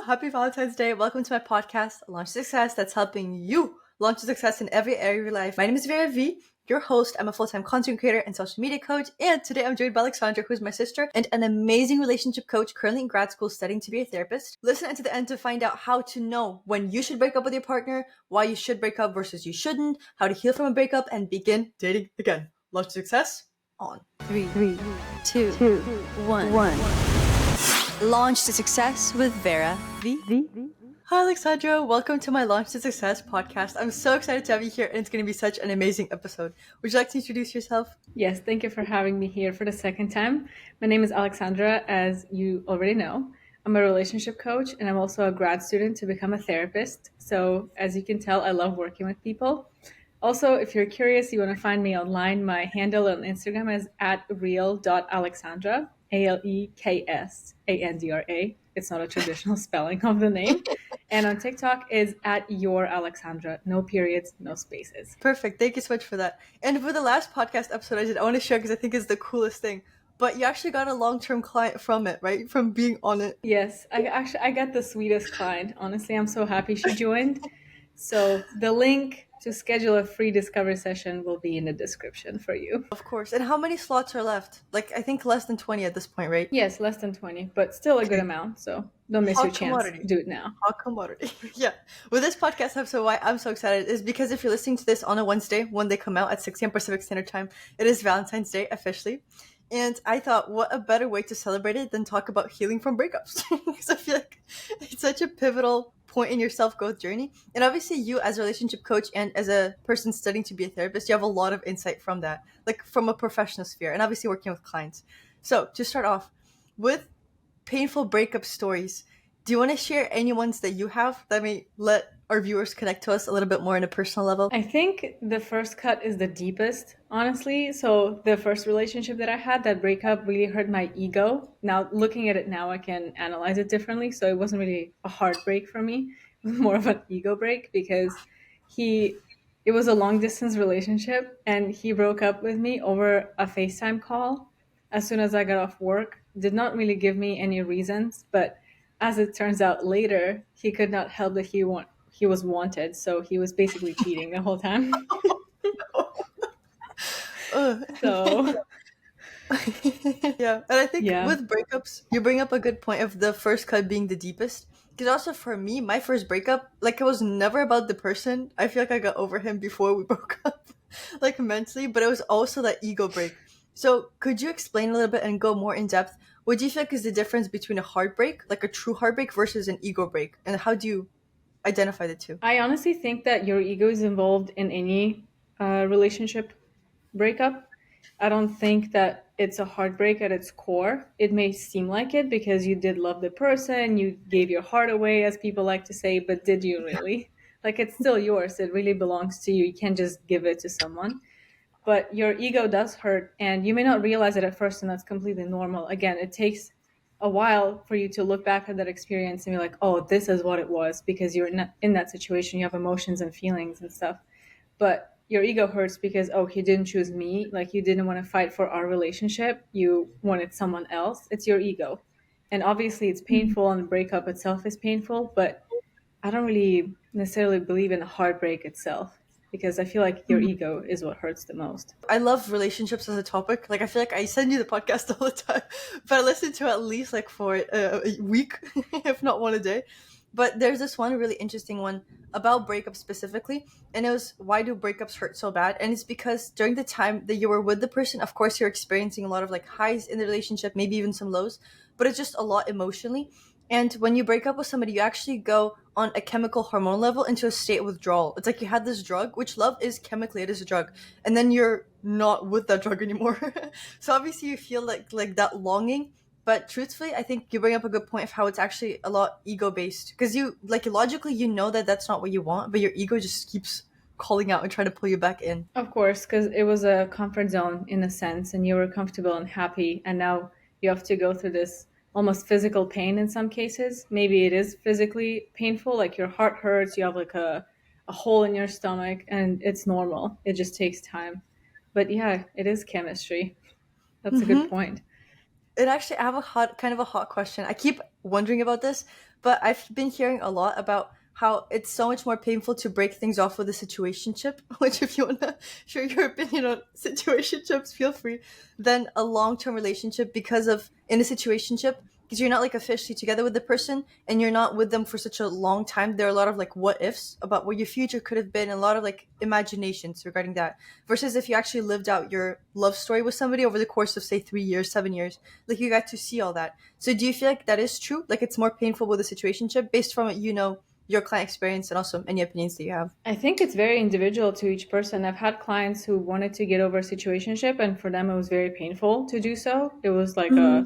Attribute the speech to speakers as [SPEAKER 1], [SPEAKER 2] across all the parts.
[SPEAKER 1] happy Valentine's Day. Welcome to my podcast, Launch Success, that's helping you launch success in every area of your life. My name is Vera V, your host. I'm a full-time content creator and social media coach. And today I'm joined by Aleksandra, who's my sister and an amazing relationship coach currently in grad school studying to be a therapist. Listen to the end to find out how to know when you should break up with your partner, why you should break up versus you shouldn't, how to heal from a breakup, and begin dating again. Launch Success on 3, 2, 1. Launch to Success with Vera V. Hi, Aleksandra. Welcome to my Launch to Success podcast. I'm so excited to have you here, and it's going to be such an amazing episode. Would you like to introduce yourself?
[SPEAKER 2] Yes, thank you for having me here for the second time. My name is Aleksandra, as you already know. I'm a relationship coach, and I'm also a grad student to become a therapist. So, as you can tell, I love working with people. Also, if you're curious, you want to find me online, my handle on Instagram is @real.aleksandra, ALEKSANDRA. It's not a traditional spelling of the name. And on TikTok is @yourAleksandra. No periods, no spaces.
[SPEAKER 1] Perfect. Thank you so much for that. And for the last podcast episode I did, I want to share because I think it's the coolest thing. But you actually got a long-term client from it, right? From being on it.
[SPEAKER 2] Yes, I got the sweetest client. Honestly, I'm so happy she joined. So the link to schedule a free discovery session will be in the description for you.
[SPEAKER 1] Of course. And how many slots are left? Like, I think less than 20 at this point, right?
[SPEAKER 2] Yes, less than 20, but still a good amount. So don't miss your chance.
[SPEAKER 1] commodity.
[SPEAKER 2] Do it now.
[SPEAKER 1] Hot commodity. Yeah. With this podcast episode, why I'm so excited is because if you're listening to this on a Wednesday when they come out at 6 p.m. Pacific Standard Time, it is Valentine's Day officially. And I thought, what a better way to celebrate it than talk about healing from breakups? Because I feel like it's such a pivotal point in your self-growth journey. And obviously you as a relationship coach and as a person studying to be a therapist, you have a lot of insight from that, like from a professional sphere and obviously working with clients. So to start off with painful breakup stories, do you want to share any ones that you have that may let our viewers connect to us a little bit more on a personal level?
[SPEAKER 2] I think the first cut is the deepest, honestly. So the first relationship that I had, that breakup really hurt my ego. Now, looking at it now, I can analyze it differently. So it wasn't really a heartbreak for me. It was more of an ego break because it was a long distance relationship and he broke up with me over a FaceTime call as soon as I got off work. Did not really give me any reasons, but as it turns out later, he could not help that he was wanted, so he was basically cheating the whole time. So
[SPEAKER 1] yeah, and I think
[SPEAKER 2] yeah,
[SPEAKER 1] with breakups, you bring up a good point of the first cut being the deepest. Because also for me, my first breakup, like it was never about the person. I feel like I got over him before we broke up, like mentally, but it was also that ego break. So could you explain a little bit and go more in depth? What do you feel like is the difference between a heartbreak, like a true heartbreak, versus an ego break, and how do you identify the two?
[SPEAKER 2] I honestly think that your ego is involved in any relationship breakup. I don't think that it's a heartbreak at its core. It may seem like it because you did love the person, you gave your heart away, as people like to say, but did you really? Like, it's still yours. It really belongs to you. You can't just give it to someone. But your ego does hurt, and you may not realize it at first, and that's completely normal. Again, it takes a while for you to look back at that experience and be like, oh, this is what it was, because you're not in that situation. You have emotions and feelings and stuff. But your ego hurts because, oh, he didn't choose me. Like, you didn't want to fight for our relationship. You wanted someone else. It's your ego. And obviously it's painful, and the breakup itself is painful, but I don't really necessarily believe in the heartbreak itself because I feel like your ego is what hurts the most.
[SPEAKER 1] I love relationships as a topic. Like, I feel like I send you the podcast all the time, but I listen to it at least like for a week, if not one a day. But there's this one really interesting one about breakups specifically, and it was, why do breakups hurt so bad? And it's because during the time that you were with the person, of course, you're experiencing a lot of like highs in the relationship, maybe even some lows, but it's just a lot emotionally. And when you break up with somebody, you actually go on a chemical hormone level into a state of withdrawal. It's like you had this drug, which love is chemically, it is a drug, and then you're not with that drug anymore. So obviously you feel like that longing. But truthfully, I think you bring up a good point of how it's actually a lot ego based, because you like logically you know that that's not what you want, but your ego just keeps calling out and trying to pull you back in.
[SPEAKER 2] Of course, because it was a comfort zone in a sense, and you were comfortable and happy, and now you have to go through this almost physical pain in some cases. Maybe it is physically painful, like your heart hurts, you have like a hole in your stomach, and it's normal. It just takes time. But yeah, it is chemistry. That's a good point.
[SPEAKER 1] And actually, I have a hot question. I keep wondering about this But I've been hearing a lot about how it's so much more painful to break things off with a situationship, which if you want to share your opinion on situationships, feel free, than a long-term relationship because of in a situationship, because you're not like officially together with the person and you're not with them for such a long time. There are a lot of like what ifs about what your future could have been, and a lot of like imaginations regarding that. Versus if you actually lived out your love story with somebody over the course of say 3 years, 7 years, like you got to see all that. So do you feel like that is true? Like it's more painful with a situationship based from what you know, your client experience, and also any opinions that you have?
[SPEAKER 2] I think it's very individual to each person. I've had clients who wanted to get over a situationship, and for them, it was very painful to do so. It was like
[SPEAKER 1] Mm-hmm.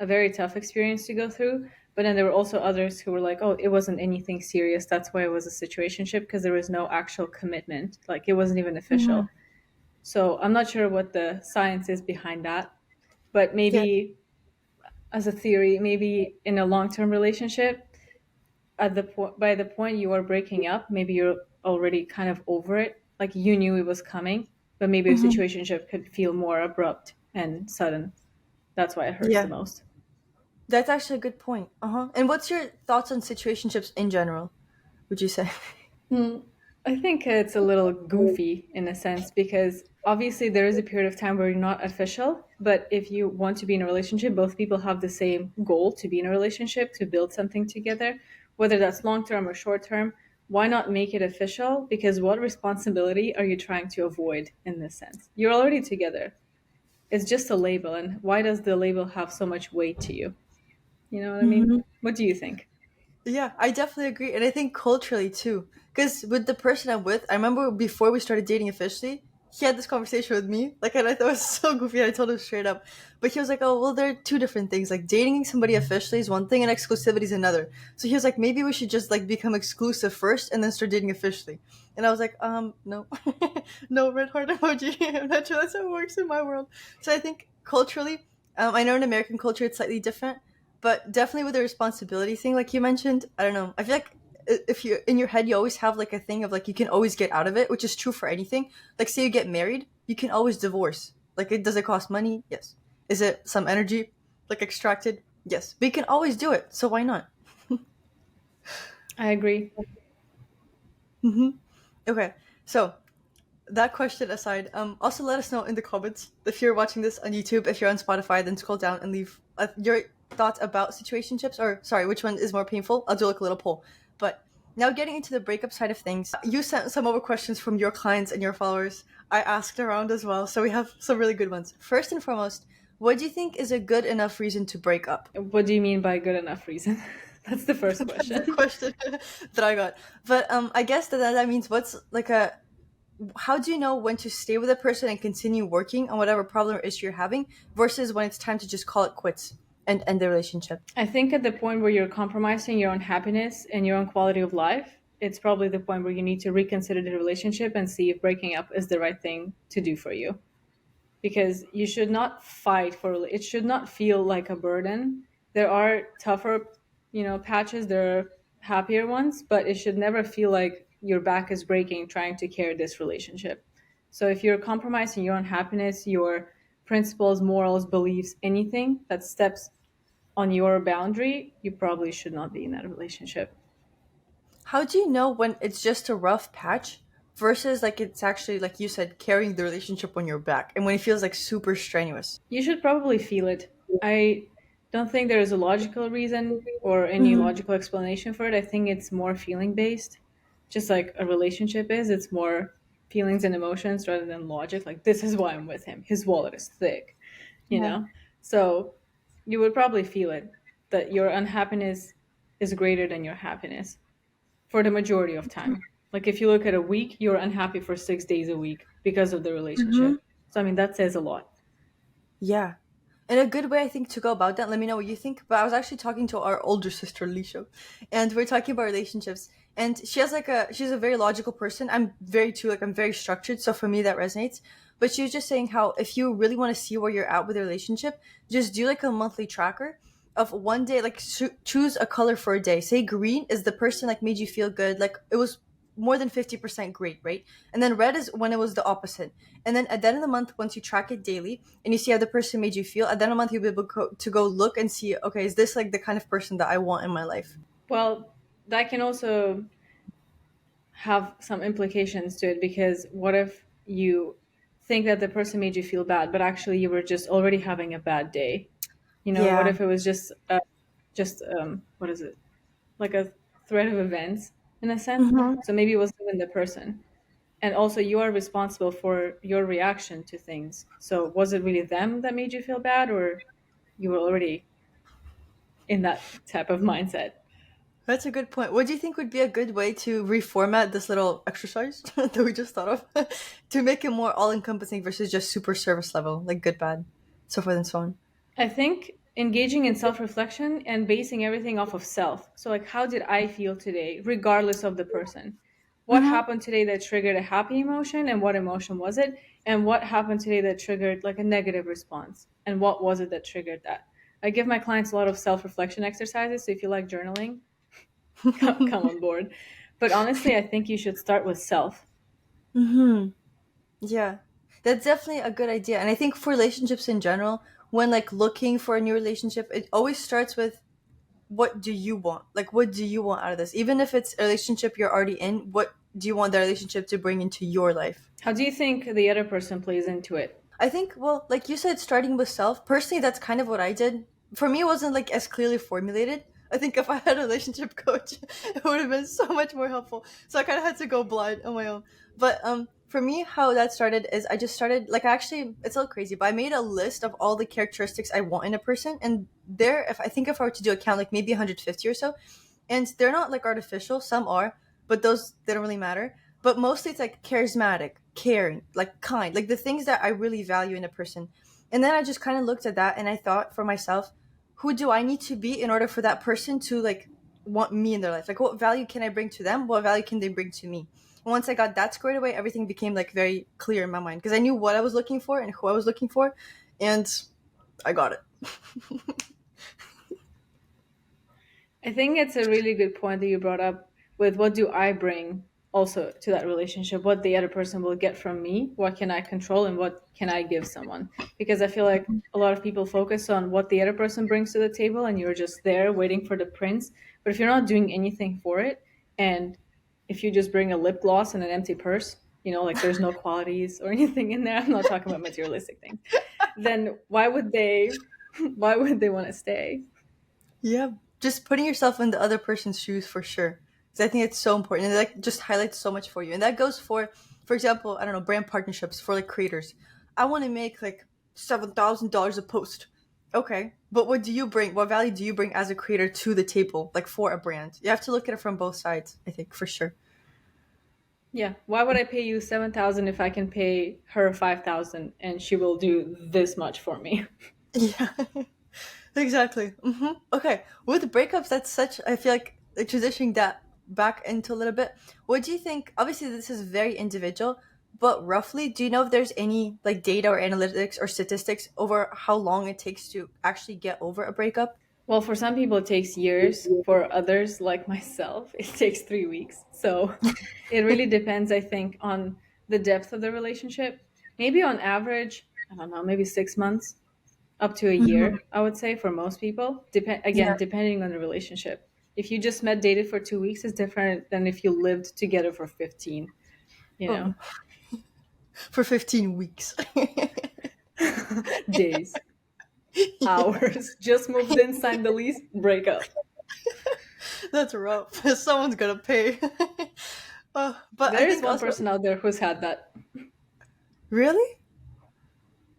[SPEAKER 2] a very tough experience to go through. But then there were also others who were like, oh, it wasn't anything serious. That's why it was a situationship because there was no actual commitment. Like it wasn't even
[SPEAKER 1] Mm-hmm.
[SPEAKER 2] official. So I'm not sure what the science is behind that. But
[SPEAKER 1] Yeah.
[SPEAKER 2] maybe as a theory, maybe in a long term relationship, by the point you are breaking up, maybe you're already kind of over it. Like you knew it was coming, but maybe a
[SPEAKER 1] Mm-hmm.
[SPEAKER 2] situationship could feel more abrupt and sudden. That's why it hurts the
[SPEAKER 1] Yeah.
[SPEAKER 2] most.
[SPEAKER 1] That's actually a good point. Uh-huh. And what's your thoughts on situationships in general, would you say?
[SPEAKER 2] Hmm. I think it's a little goofy in a sense because obviously there is a period of time where you're not official, but if you want to be in a relationship, both people have the same goal to be in a relationship, to build something together, whether that's long term or short term. Why not make it official? Because what responsibility are you trying to avoid in this sense? You're already together. It's just a label, and why does the label have so much weight to you? You know what I mean? What do you think?
[SPEAKER 1] Yeah, I definitely agree. And I think culturally too. Because with the person I'm with, I remember before we started dating officially, he had this conversation with me. Like, and I thought it was so goofy. I told him straight up. But he was like, oh, well, there are two different things. Like, dating somebody officially is one thing and exclusivity is another. So he was like, maybe we should just, like, become exclusive first and then start dating officially. And I was like, no. No, red heart emoji. I'm not sure that's how it works in my world. So I think culturally, I know in American culture it's slightly different, but definitely with the responsibility thing, like you mentioned, I don't know. I feel like if you in your head you always have like a thing of like you can always get out of it, which is true for anything. Like say you get married, you can always divorce. Like it does it cost money? Yes. Is it some energy like extracted? Yes. But you can always do it. So why not?
[SPEAKER 2] I agree.
[SPEAKER 1] Hmm. Okay. So that question aside, also let us know in the comments if you're watching this on YouTube. If you're on Spotify, then scroll down and leave your thoughts about situationships, or sorry, which one is more painful. I'll do like a little poll. But now getting into the breakup side of things, you sent some over questions from your clients and your followers. I asked around as well, so we have some really good ones. First and foremost, what do you think is a good enough reason to break up?
[SPEAKER 2] What do you mean by good enough reason? That's the first
[SPEAKER 1] That's the
[SPEAKER 2] question.
[SPEAKER 1] question that I got. But I guess that means what's like a how do you know when to stay with a person and continue working on whatever problem or issue you're having versus when it's time to just call it quits and end the relationship?
[SPEAKER 2] I think at the point where you're compromising your own happiness and your own quality of life, it's probably the point where you need to reconsider the relationship and see if breaking up is the right thing to do for you. Because you should not fight for it should not feel like a burden. There are tougher, patches, there are happier ones, but it should never feel like your back is breaking trying to carry this relationship. So if you're compromising your own happiness, your principles, morals, beliefs, anything that steps on your boundary, you probably should not be in that relationship.
[SPEAKER 1] How do you know when it's just a rough patch versus like it's actually like you said carrying the relationship on your back and when it feels like super strenuous?
[SPEAKER 2] You should probably feel it. I don't think there is a logical reason or any
[SPEAKER 1] Mm-hmm.
[SPEAKER 2] logical explanation for it. I think it's more feeling based, just like a relationship is. It's more feelings and emotions rather than logic. Like, this is why I'm with him. His wallet is thick, you
[SPEAKER 1] Yeah.
[SPEAKER 2] know? So you would probably feel it that your unhappiness is greater than your happiness for the majority of time. Like, if you look at a week, you're unhappy for 6 days a week because of the
[SPEAKER 1] Mm-hmm.
[SPEAKER 2] relationship. So, I mean, that says a lot.
[SPEAKER 1] Yeah. And a good way I think to go about that, let me know what you think. But I was actually talking to our older sister Lisha, and we're talking about relationships. And she has like she's a very logical person. I'm very too like I'm very structured, so for me that resonates. But she was just saying how if you really want to see where you're at with a relationship, just do like a monthly tracker of one day, like choose a color for a day. Say green is the person like made you feel good, like it was more than 50% great, right? And then red is when it was the opposite. And then at the end of the month, once you track it daily and you see how the person made you feel, at the end of the month, you'll be able to go look and see, okay, is this like the kind of person that I want in my life?
[SPEAKER 2] Well, that can also have some implications to it, because what if you think that the person made you feel bad, but actually you were just already having a bad day? You know, what
[SPEAKER 1] Yeah.
[SPEAKER 2] if it was just what is it, like a thread of events in a sense?
[SPEAKER 1] Hmm.
[SPEAKER 2] So maybe it wasn't even the person, and also you are responsible for your reaction to things. So was it really them that made you feel bad, or you were already in that type of mindset?
[SPEAKER 1] That's a good point. What do you think would be a good way to reformat this little exercise that we just thought of to make it more all encompassing versus just super service level, like good, bad, so forth and so on?
[SPEAKER 2] I think engaging in self reflection and basing everything off of self. So, like, how did I feel today, regardless of the person? What
[SPEAKER 1] Mm-hmm.
[SPEAKER 2] happened today that triggered a happy emotion, and what emotion was it? And what happened today that triggered like a negative response? And what was it that triggered that? I give my clients a lot of self reflection exercises. So, if you like journaling, come on board. But honestly, I think you should start with self.
[SPEAKER 1] Mm-hmm. Yeah, that's definitely a good idea. And I think for relationships in general, when like looking for a new relationship, it always starts with what do you want? Like, what do you want out of this? Even if it's a relationship you're already in, what do you want that relationship to bring into your life?
[SPEAKER 2] How do you think the other person plays into it?
[SPEAKER 1] I think, well, like you said, starting with self, personally, that's kind of what I did. For me, it wasn't like as clearly formulated. I think if I had a relationship coach, it would have been so much more helpful. So I kind of had to go blind on my own. But for me, how that started is I just started, like, actually, it's a little crazy, but I made a list of all the characteristics I want in a person. And there, if I think if I were to do a count, like maybe 150 or so, and they're not like artificial, some are, but those, they don't really matter. But mostly it's like charismatic, caring, like kind, like the things that I really value in a person. And then I just kind of looked at that and I thought for myself, who do I need to be in order for that person to like want me in their life? Like, what value can I bring to them? What value can they bring to me? And once I got that squared away, everything became like very clear in my mind because I knew what I was looking for and who I was looking for, and I got it.
[SPEAKER 2] I think it's a really good point that you brought up with what do I bring also to that relationship, what the other person will get from me, what can I control, and what can I give someone. Because I feel like a lot of people focus on what the other person brings to the table and you're just there waiting for the prince. But if you're not doing anything for it, and if you just bring a lip gloss and an empty purse, you know, like there's no qualities or anything in there, I'm not talking about materialistic things, then why would they want to stay?
[SPEAKER 1] Yeah, just putting yourself in the other person's shoes for sure. Because I think it's so important, and it like just highlights so much for you. And that goes for example, I don't know, brand partnerships for like creators. I want to make like $7,000 a post. Okay, but what do you bring? What value do you bring as a creator to the table, like for a brand? You have to look at it from both sides. I think for sure.
[SPEAKER 2] Yeah, why would I pay you 7,000 if I can pay her 5,000 and she will do this much for me?
[SPEAKER 1] Yeah, exactly. Okay, with breakups, that's such. I feel like transitioning that back into a little bit. What do you think? Obviously, this is very individual, but roughly, do you know if there's any like data or analytics or statistics over how long it takes to actually get over a breakup?
[SPEAKER 2] Well, for some people it takes years. For others, like myself, it takes 3 weeks. So it really depends, I think, on the depth of the relationship. Maybe on average, I don't know, maybe 6 months up to a
[SPEAKER 1] Mhm.
[SPEAKER 2] year, I would say, for most people. Again,
[SPEAKER 1] Yeah.
[SPEAKER 2] depending on the relationship. If you just met, dated for 2 weeks, is different than if you lived together for 15, you
[SPEAKER 1] Oh,
[SPEAKER 2] know,
[SPEAKER 1] for 15 weeks.
[SPEAKER 2] days.
[SPEAKER 1] Yeah,
[SPEAKER 2] Hours. Just moved in, signed the lease, break up.
[SPEAKER 1] that's rough. Someone's gonna pay. But I
[SPEAKER 2] There is
[SPEAKER 1] think
[SPEAKER 2] one
[SPEAKER 1] also,
[SPEAKER 2] person out there who's had that.
[SPEAKER 1] really?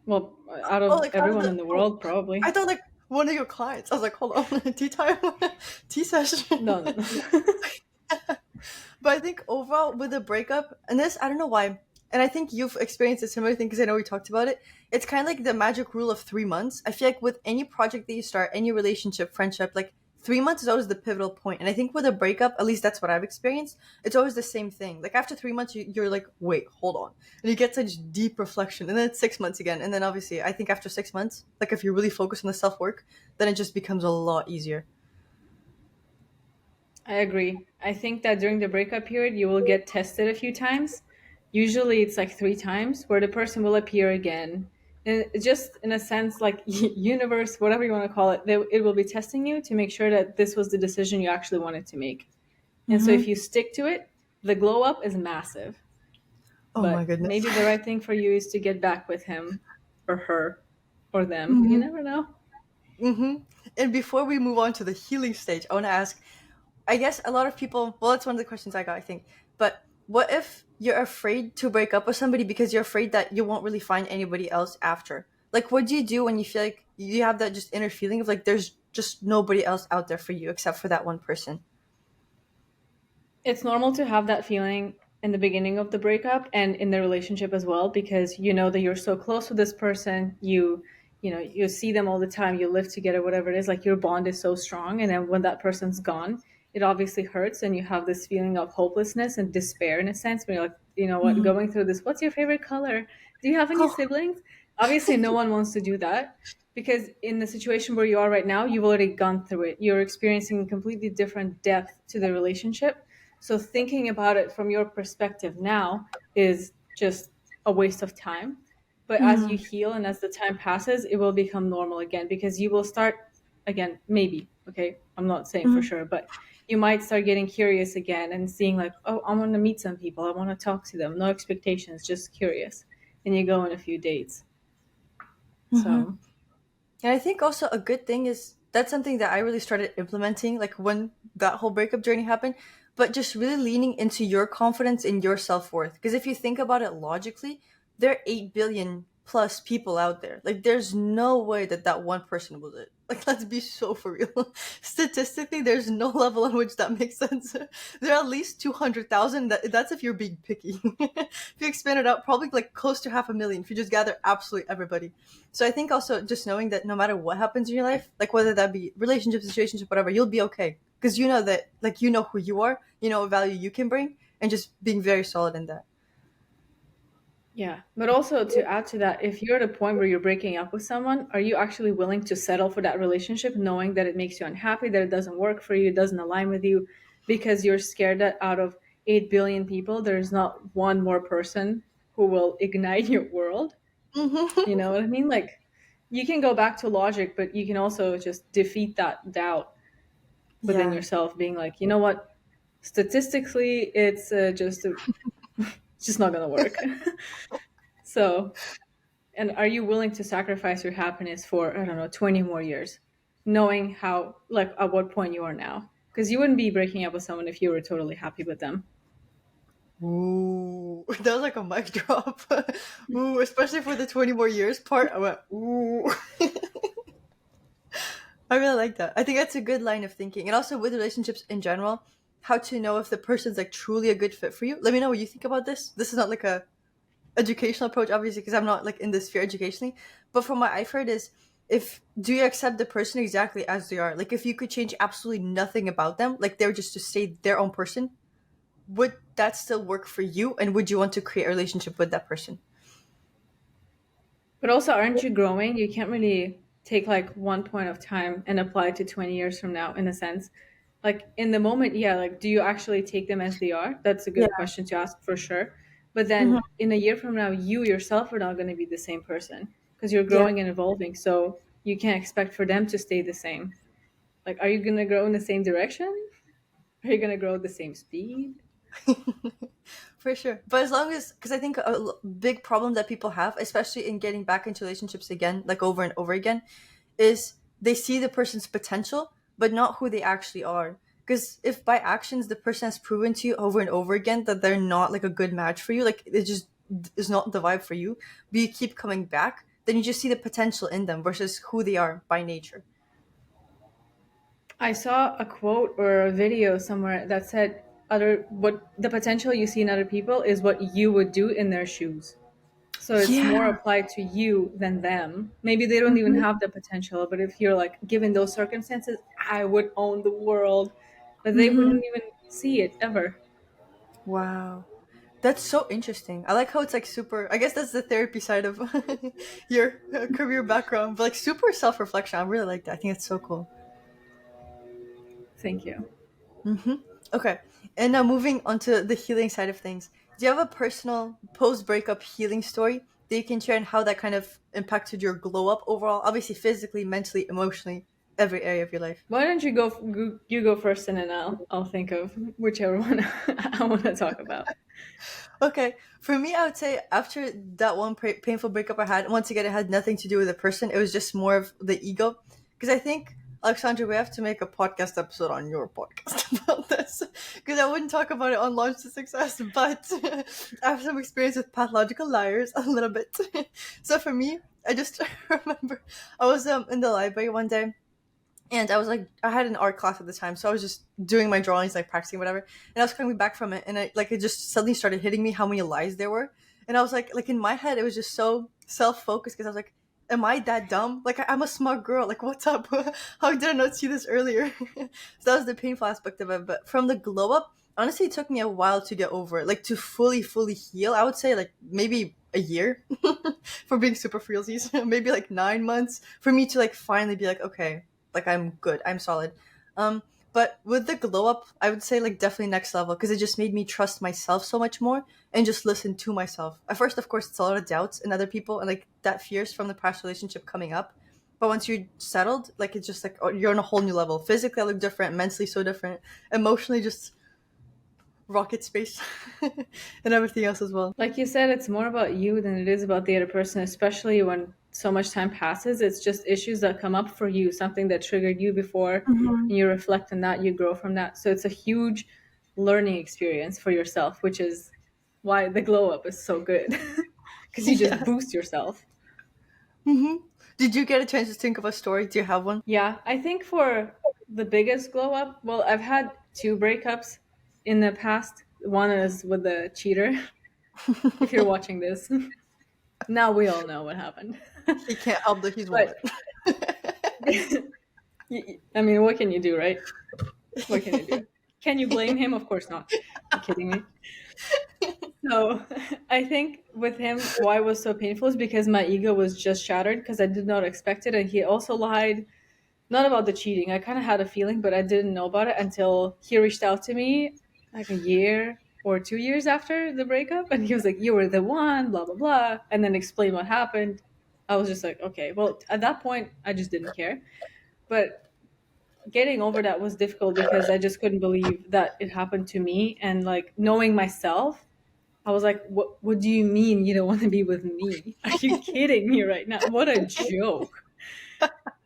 [SPEAKER 2] Well, out
[SPEAKER 1] Oh,
[SPEAKER 2] of
[SPEAKER 1] like out of
[SPEAKER 2] everyone
[SPEAKER 1] the.
[SPEAKER 2] in the
[SPEAKER 1] Oh,
[SPEAKER 2] world,
[SPEAKER 1] I
[SPEAKER 2] probably.
[SPEAKER 1] thought like one of your clients. I was like, hold on, tea time, tea session.
[SPEAKER 2] No, no, no.
[SPEAKER 1] But I think overall with a breakup, and this I don't know why, and I think you've experienced a similar thing because I know we talked about it. It's kind of like the magic rule of 3 months. I feel like with any project that you start, any relationship, friendship, like 3 months is always the pivotal point. And I think with a breakup, at least that's what I've experienced. It's always the same thing. Like after 3 months, you're like, wait, hold on, and you get such deep reflection, and then it's 6 months again, and then obviously I think after 6 months, like if you really focus on the self work, then it just becomes a lot easier.
[SPEAKER 2] I agree. I think that during the breakup period, you will get tested a few times. Usually it's like 3 times where the person will appear again. And just in a sense, like universe, whatever you want to call it, it will be testing you to make sure that this was the decision you actually wanted to make. And so if
[SPEAKER 1] Mm-hmm.
[SPEAKER 2] you stick to it, the glow up is massive.
[SPEAKER 1] Oh my
[SPEAKER 2] But
[SPEAKER 1] goodness.
[SPEAKER 2] maybe the right thing for you is to get back with him or her or them. You
[SPEAKER 1] Mm-hmm.
[SPEAKER 2] never know.
[SPEAKER 1] Mm-hmm. And before we move on to the healing stage, I want to ask, I guess a lot of people, well, that's one of the questions I got, I think. But what if you're afraid to break up with somebody because you're afraid that you won't really find anybody else after? Like, what do you do when you feel like you have that just inner feeling of like there's just nobody else out there for you except for that one person?
[SPEAKER 2] It's normal to have that feeling in the beginning of the breakup and in the relationship as well, because you know that you're so close with this person. You know, you see them all the time, you live together, whatever it is, like your bond is so strong, and then when that person's gone, it obviously hurts, and you have this feeling of hopelessness and despair in a sense when you're like, you know what,
[SPEAKER 1] Mm-hmm.
[SPEAKER 2] going through this, what's your favorite color, do you have any
[SPEAKER 1] Oh.
[SPEAKER 2] siblings? Obviously no one wants to do that, because in the situation where you are right now, you've already gone through it, you're experiencing a completely different depth to the relationship. So thinking about it from your perspective now is just a waste of time. But as you
[SPEAKER 1] Mm-hmm.
[SPEAKER 2] heal and as the time passes, it will become normal again, because you will start again, maybe, okay? I'm not saying for
[SPEAKER 1] Mm-hmm.
[SPEAKER 2] sure, but you might start getting curious again and seeing like, oh, I want to meet some people. I want to talk to them. No expectations, just curious. And you go on a few dates.
[SPEAKER 1] Mm-hmm.
[SPEAKER 2] So
[SPEAKER 1] And I think also a good thing is that's something that I really started implementing, like when that whole breakup journey happened, but just really leaning into your confidence in your self worth. Because if you think about it logically, there are 8 billion plus people out there. Like, there's no way that that one person was it. Like, let's be so for real. Statistically, there's no level on which that makes sense. There are at least 200,000. That's if you're being picky. If you expand it out, probably like close to half a million if you just gather absolutely everybody. So I think also just knowing that no matter what happens in your life, like whether that be relationship, situationship, whatever, you'll be okay because you know that, like, you know who you are, you know what value you can bring, and just being very solid in that.
[SPEAKER 2] yeah, but also to add to that, if you're at a point where you're breaking up with someone, are you actually willing to settle for that relationship, knowing that it makes you unhappy, that it doesn't work for you, it doesn't align with you, because you're scared that out of 8 billion people, there's not one more person who will ignite your world? You
[SPEAKER 1] Hmm.
[SPEAKER 2] know what I mean? Like, you can go back to logic, but you can also just defeat that doubt within
[SPEAKER 1] Yeah.
[SPEAKER 2] yourself, being like, you know what? Statistically, it's just not gonna work. So, and are you willing to sacrifice your happiness for, I don't know, 20 more years, knowing how, like, at what point you are now? Because you wouldn't be breaking up with someone if you were totally happy with them.
[SPEAKER 1] Ooh, that was like a mic drop. Ooh, especially for the 20 more years part. I went, ooh. I really like that. I think that's a good line of thinking. And also with relationships in general, how to know if the person's like truly a good fit for you. Let me know what you think about this. This is not like a educational approach, obviously, because I'm not like in this sphere educationally. But from what I've heard is, if do you accept the person exactly as they are? Like, if you could change absolutely nothing about them, like they're just to stay their own person, would that still work for you? And would you want to create a relationship with that person?
[SPEAKER 2] But also, aren't you growing? You can't really take like one point of time and apply it to 20 years from now, in a sense. Like, in the moment, yeah, like, do you actually take them as they are? That's a
[SPEAKER 1] Yeah.
[SPEAKER 2] good question to ask for sure. But
[SPEAKER 1] Hmm.
[SPEAKER 2] then in a year from now, you yourself are not going to be the same person because you're
[SPEAKER 1] Yeah.
[SPEAKER 2] growing and evolving. So you can't expect for them to stay the same. Like, are you going to grow in the same direction? Are you going to grow at the same speed?
[SPEAKER 1] For sure. But as long as, because I think big problem that people have, especially in getting back into relationships again, like over and over again, is they see the person's potential, but not who they actually are. Because if by actions the person has proven to you over and over again that they're not like a good match for you, like it just is not the vibe for you, but you keep coming back, then you just see the potential in them versus who they are by nature.
[SPEAKER 2] I saw a quote or a video somewhere that said, other what the potential you see in other people is what you would do in their shoes. So it's more
[SPEAKER 1] Yeah.
[SPEAKER 2] applied to you than them. Maybe they don't even
[SPEAKER 1] Mhm.
[SPEAKER 2] have the potential, but if you're like given those circumstances, I would own the world. But they
[SPEAKER 1] Mhm.
[SPEAKER 2] wouldn't even see it ever.
[SPEAKER 1] Wow. That's so interesting. I like how it's like super. I guess that's the therapy side of your career background, but like super self reflection. I really like that. I think it's so cool.
[SPEAKER 2] Thank you.
[SPEAKER 1] Hmm. Okay, and now moving on to the healing side of things. Do you have a personal post breakup healing story that you can share and how that kind of impacted your glow up overall? Obviously, physically, mentally, emotionally, every area of your life.
[SPEAKER 2] Why don't you go first, and then I'll think of whichever one I want to talk about.
[SPEAKER 1] Okay, for me, I would say after that one painful breakup I had, once again, it had nothing to do with the person. It was just more of the ego. Because I think, Aleksandra, we have to make a podcast episode on your podcast about this. Because I wouldn't talk about it on Launch to Success, but I have some experience with pathological liars a little bit. So for me, I just remember I was in the library one day, and I was like, I had an art class at the time, so I was just doing my drawings, like practicing whatever. And I was coming back from it, and it just suddenly started hitting me how many lies there were. And I was like in my head, it was just so self focused because I was like, am I that dumb? Like I'm a smart girl. Like what's up? How did I not see this earlier? So that was the painful aspect of it. But from the glow up, honestly, it took me a while to get over it, like to fully heal. I would say like maybe a year for being super freelsies, maybe like 9 months for me to like finally be like, okay, like I'm good, I'm solid. um but with the glow up, I would say like definitely next level, because it just made me trust myself so much more and just listen to myself. At first, of course, it's a lot of doubts in other people and like that fears from the past relationship coming up, but once you're settled, like it's just like, oh, you're on a whole new level. Physically I look different, mentally so different, emotionally just rocket space and everything else as well.
[SPEAKER 2] Like you said, it's more about you than it is about the other person, especially when so much time passes. It's just issues that come up for you, something that triggered you before,
[SPEAKER 1] Hmm.
[SPEAKER 2] and you reflect on that, you grow from that. So it's a huge learning experience for yourself, which is why the glow up is so good. Because you just
[SPEAKER 1] Yeah.
[SPEAKER 2] boost yourself.
[SPEAKER 1] Hmm. Did you get a chance to think of a story? Do you have one?
[SPEAKER 2] Yeah, I think for the biggest glow up, well, I've had two breakups in the past. One is with the cheater. If you're watching this, now we all know what happened.
[SPEAKER 1] He can't help that he's
[SPEAKER 2] But
[SPEAKER 1] woman.
[SPEAKER 2] I mean, what can you do, right? What can you do? Can you blame him? Of course not. You're kidding me. So I think with him, why it was so painful is because my ego was just shattered because I did not expect it. And he also lied, not about the cheating. I kind of had a feeling, but I didn't know about it until he reached out to me like a year or 2 years after the breakup. And he was like, "You were the one, blah, blah, blah." And then explained what happened. I was just like, okay. Well, at that point, I just didn't care. But getting over that was difficult because I just couldn't believe that it happened to me. And like knowing myself, I was like, what do you mean you don't want to be with me? Are you kidding me right now? What a joke.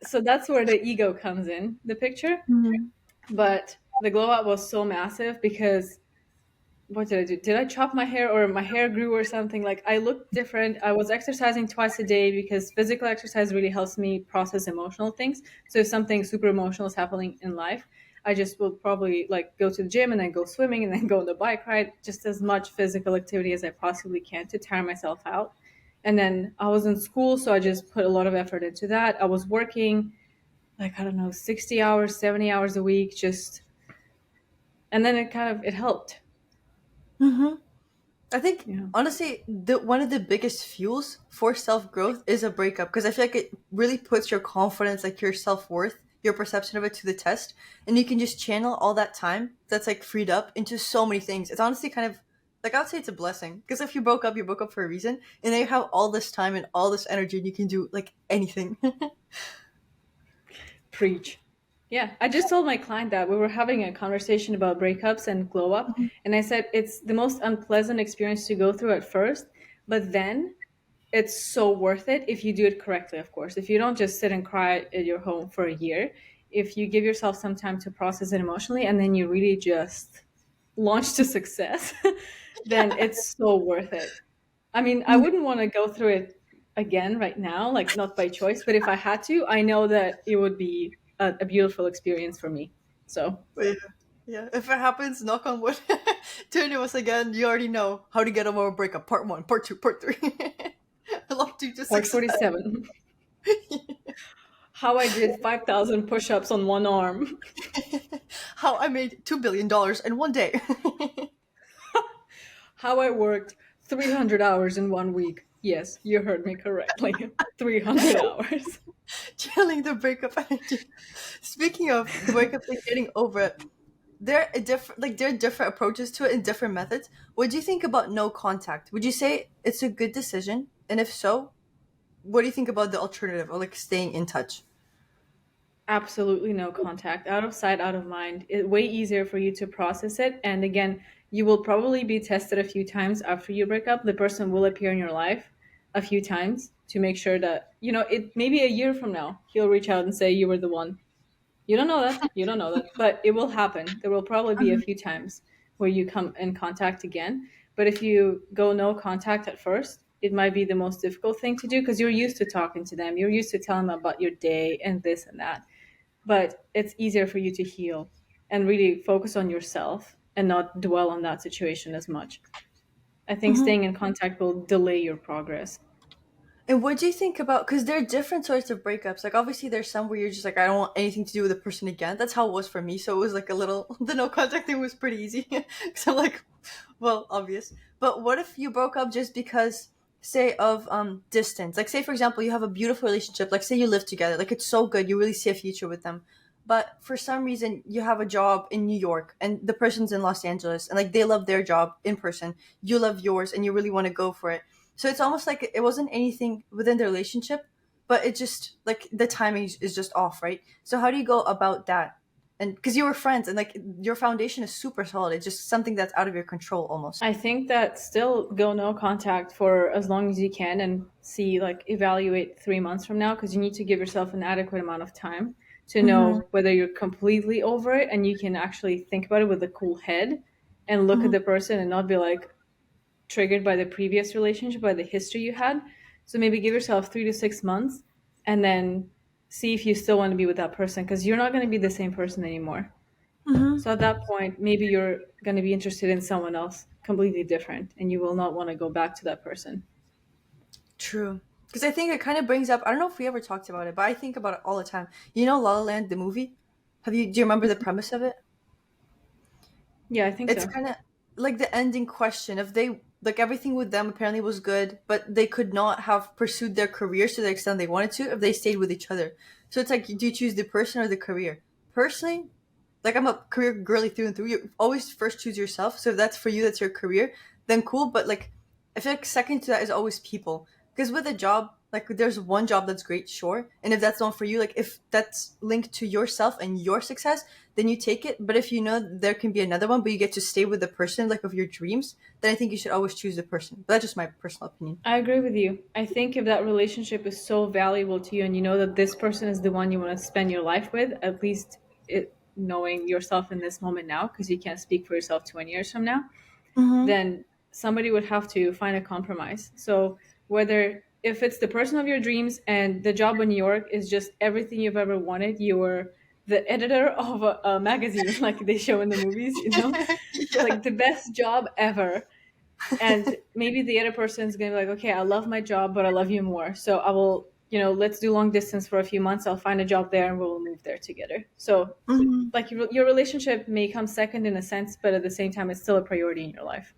[SPEAKER 2] So that's where the ego comes in the picture.
[SPEAKER 1] Mhm.
[SPEAKER 2] But the glow up was so massive because what did I do? Did I chop my hair or my hair grew or something? Like I looked different. I was exercising twice a day because physical exercise really helps me process emotional things. So if something super emotional is happening in life, I just will probably like go to the gym and then go swimming and then go on the bike ride, just as much physical activity as I possibly can to tire myself out. And then I was in school, so I just put a lot of effort into that. I was working like I don't know, 60 hours, 70 hours a week, just and then it helped.
[SPEAKER 1] Mhm. I think
[SPEAKER 2] Yeah.
[SPEAKER 1] honestly, the one of the biggest fuels for self growth is a breakup, because I feel like it really puts your confidence, like your self worth, your perception of it to the test, and you can just channel all that time that's like freed up into so many things. It's honestly kind of like, I would say it's a blessing, because if you broke up for a reason, and then you have all this time and all this energy, and you can do like anything.
[SPEAKER 2] Preach. Yeah, I just told my client that we were having a conversation about breakups and glow up, and I said it's the most unpleasant experience to go through at first, but then it's so worth it if you do it correctly, of course. If you don't just sit and cry at your home for a year, if you give yourself some time to process it emotionally and then you really just launch to success, then it's so worth it. I mean, I wouldn't want to go through it again right now, like not by choice, but if I had to, I know that it would be a beautiful experience for me. So,
[SPEAKER 1] But yeah, yeah. If it happens, knock on wood, to any of us again, you already know how to get over a breakup. Part one, part two, part three. Love to just
[SPEAKER 2] part
[SPEAKER 1] success.
[SPEAKER 2] 47, how I did 5,000 push ups on one arm,
[SPEAKER 1] How I made $2 billion in one day.
[SPEAKER 2] how I worked 300 hours in 1 week. Yes, you heard me correctly. 300 hours.
[SPEAKER 1] Channeling the breakup energy. Speaking of the breakup and getting over it, there are different approaches to it and different methods. What do you think about no contact? Would you say it's a good decision And if so, what do you think about the alternative or like staying in touch?
[SPEAKER 2] Absolutely no contact. Out of sight, out of mind. It way easier for you to process it. And again, you will probably be tested a few times after you break up. The person will appear in your life a few times to make sure that, it maybe a year from now, he'll reach out and say you were the one. You don't know that. You don't know that. But it will happen. There will probably be a few times where you come in contact again. But if you go no contact at first, it might be the most difficult thing to do because you're used to talking to them. You're used to telling them about your day and this and that. But it's easier for you to heal and really focus on yourself and not dwell on that situation as much. I think
[SPEAKER 1] Mhm.
[SPEAKER 2] staying in contact will delay your progress.
[SPEAKER 1] And what do you think about? Because there are different sorts of breakups. Like obviously, there's some where you're just like, I don't want anything to do with the person again. That's how it was for me. So it was like a little the no contact thing was pretty easy. So like, well, obvious. But what if you broke up just because, say, of distance? Like say for example, you have a beautiful relationship. Like say you live together. Like it's so good, you really see a future with them. But for some reason, you have a job in New York and the person's in Los Angeles, and like they love their job in person. You love yours, and you really want to go for it, so it's almost like it wasn't anything within the relationship, but it just like the timing is just off, right? So how do you go about that? And because you were friends and like your foundation is super solid, it's just something that's out of your control almost.
[SPEAKER 2] I think that still go no contact for as long as you can and see, like, evaluate 3 months from now because you need to give yourself an adequate amount of time to
[SPEAKER 1] Mm-hmm.
[SPEAKER 2] know whether you're completely over it and you can actually think about it with a cool head and look at
[SPEAKER 1] Mm-hmm.
[SPEAKER 2] the person and not be like triggered by the previous relationship, by the history you had. So maybe give yourself 3 to 6 months and then see if you still want to be with that person because you're not going to be the same person anymore. So
[SPEAKER 1] Mm-hmm.
[SPEAKER 2] at that point, maybe you're going to be interested in someone else completely different and you will not want to go back to that person.
[SPEAKER 1] True. Because I think it kind of brings up, I don't know if we ever talked about it, but I think about it all the time. You know La La Land, the movie? Do you remember the premise of it?
[SPEAKER 2] Yeah, I think
[SPEAKER 1] It's
[SPEAKER 2] so.
[SPEAKER 1] kind of like the ending question. If they like everything with them apparently was good, but they could not have pursued their careers to the extent they wanted to if they stayed with each other. So it's like, do you choose the person or the career? Personally, like I'm a career girly through and through. You always first choose yourself. So if that's for you, that's your career, then cool. But like, I feel like second to that is always people. Because with a job, like there's one job that's great, sure. And if that's not for you, like if that's linked to yourself and your success, then you take it. But if you know there can be another one, but you get to stay with the person like of your dreams, then I think you should always choose the person. But that's just my personal opinion.
[SPEAKER 2] I agree with you. I think if that relationship is so valuable to you and you know that this person is the one you want to spend your life with, at least knowing yourself in this moment now, because you can't speak for yourself 20 years from now,
[SPEAKER 1] Mm-hmm.
[SPEAKER 2] then somebody would have to find a compromise. So whether if it's the person of your dreams and the job in New York is just everything you've ever wanted, you're the editor of a magazine like they show in the movies,
[SPEAKER 1] Yeah.
[SPEAKER 2] like the best job ever. And maybe the other person is going to be like, okay, I love my job, but I love you more. So I will, let's do long distance for a few months. I'll find a job there and we'll move there together. So
[SPEAKER 1] Mhm.
[SPEAKER 2] like your relationship may come second in a sense, but at the same time, it's still a priority in your life.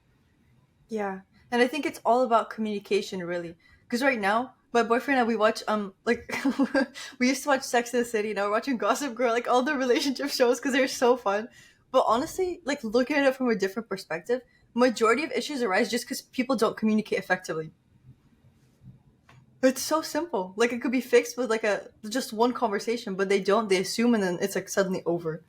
[SPEAKER 1] Yeah. And I think it's all about communication, really. Because right now, my boyfriend and I, we watch, like, we used to watch Sex and the City. Now we're watching Gossip Girl, like all the relationship shows because they're so fun. But honestly, like, looking at it from a different perspective, majority of issues arise just because people don't communicate effectively. It's so simple. Like, it could be fixed with, like, just one conversation, but they don't. They assume, and then it's, like, suddenly over.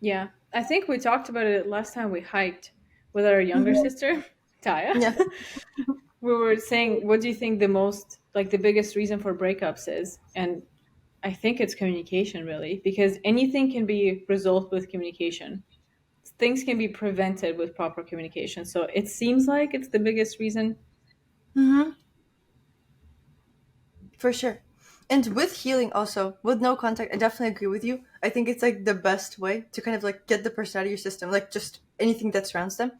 [SPEAKER 2] Yeah. I think we talked about it last time we hiked with our younger
[SPEAKER 1] Mhm.
[SPEAKER 2] sister, Taya.
[SPEAKER 1] Yeah.
[SPEAKER 2] We were saying, what do you think the biggest reason for breakups is? And I think it's communication, really, because anything can be resolved with communication. Things can be prevented with proper communication. So it seems like it's the biggest reason.
[SPEAKER 1] Hmm. For sure. And with healing also, with no contact, I definitely agree with you. I think it's like the best way to kind of like get the person out of your system, like just anything that surrounds them.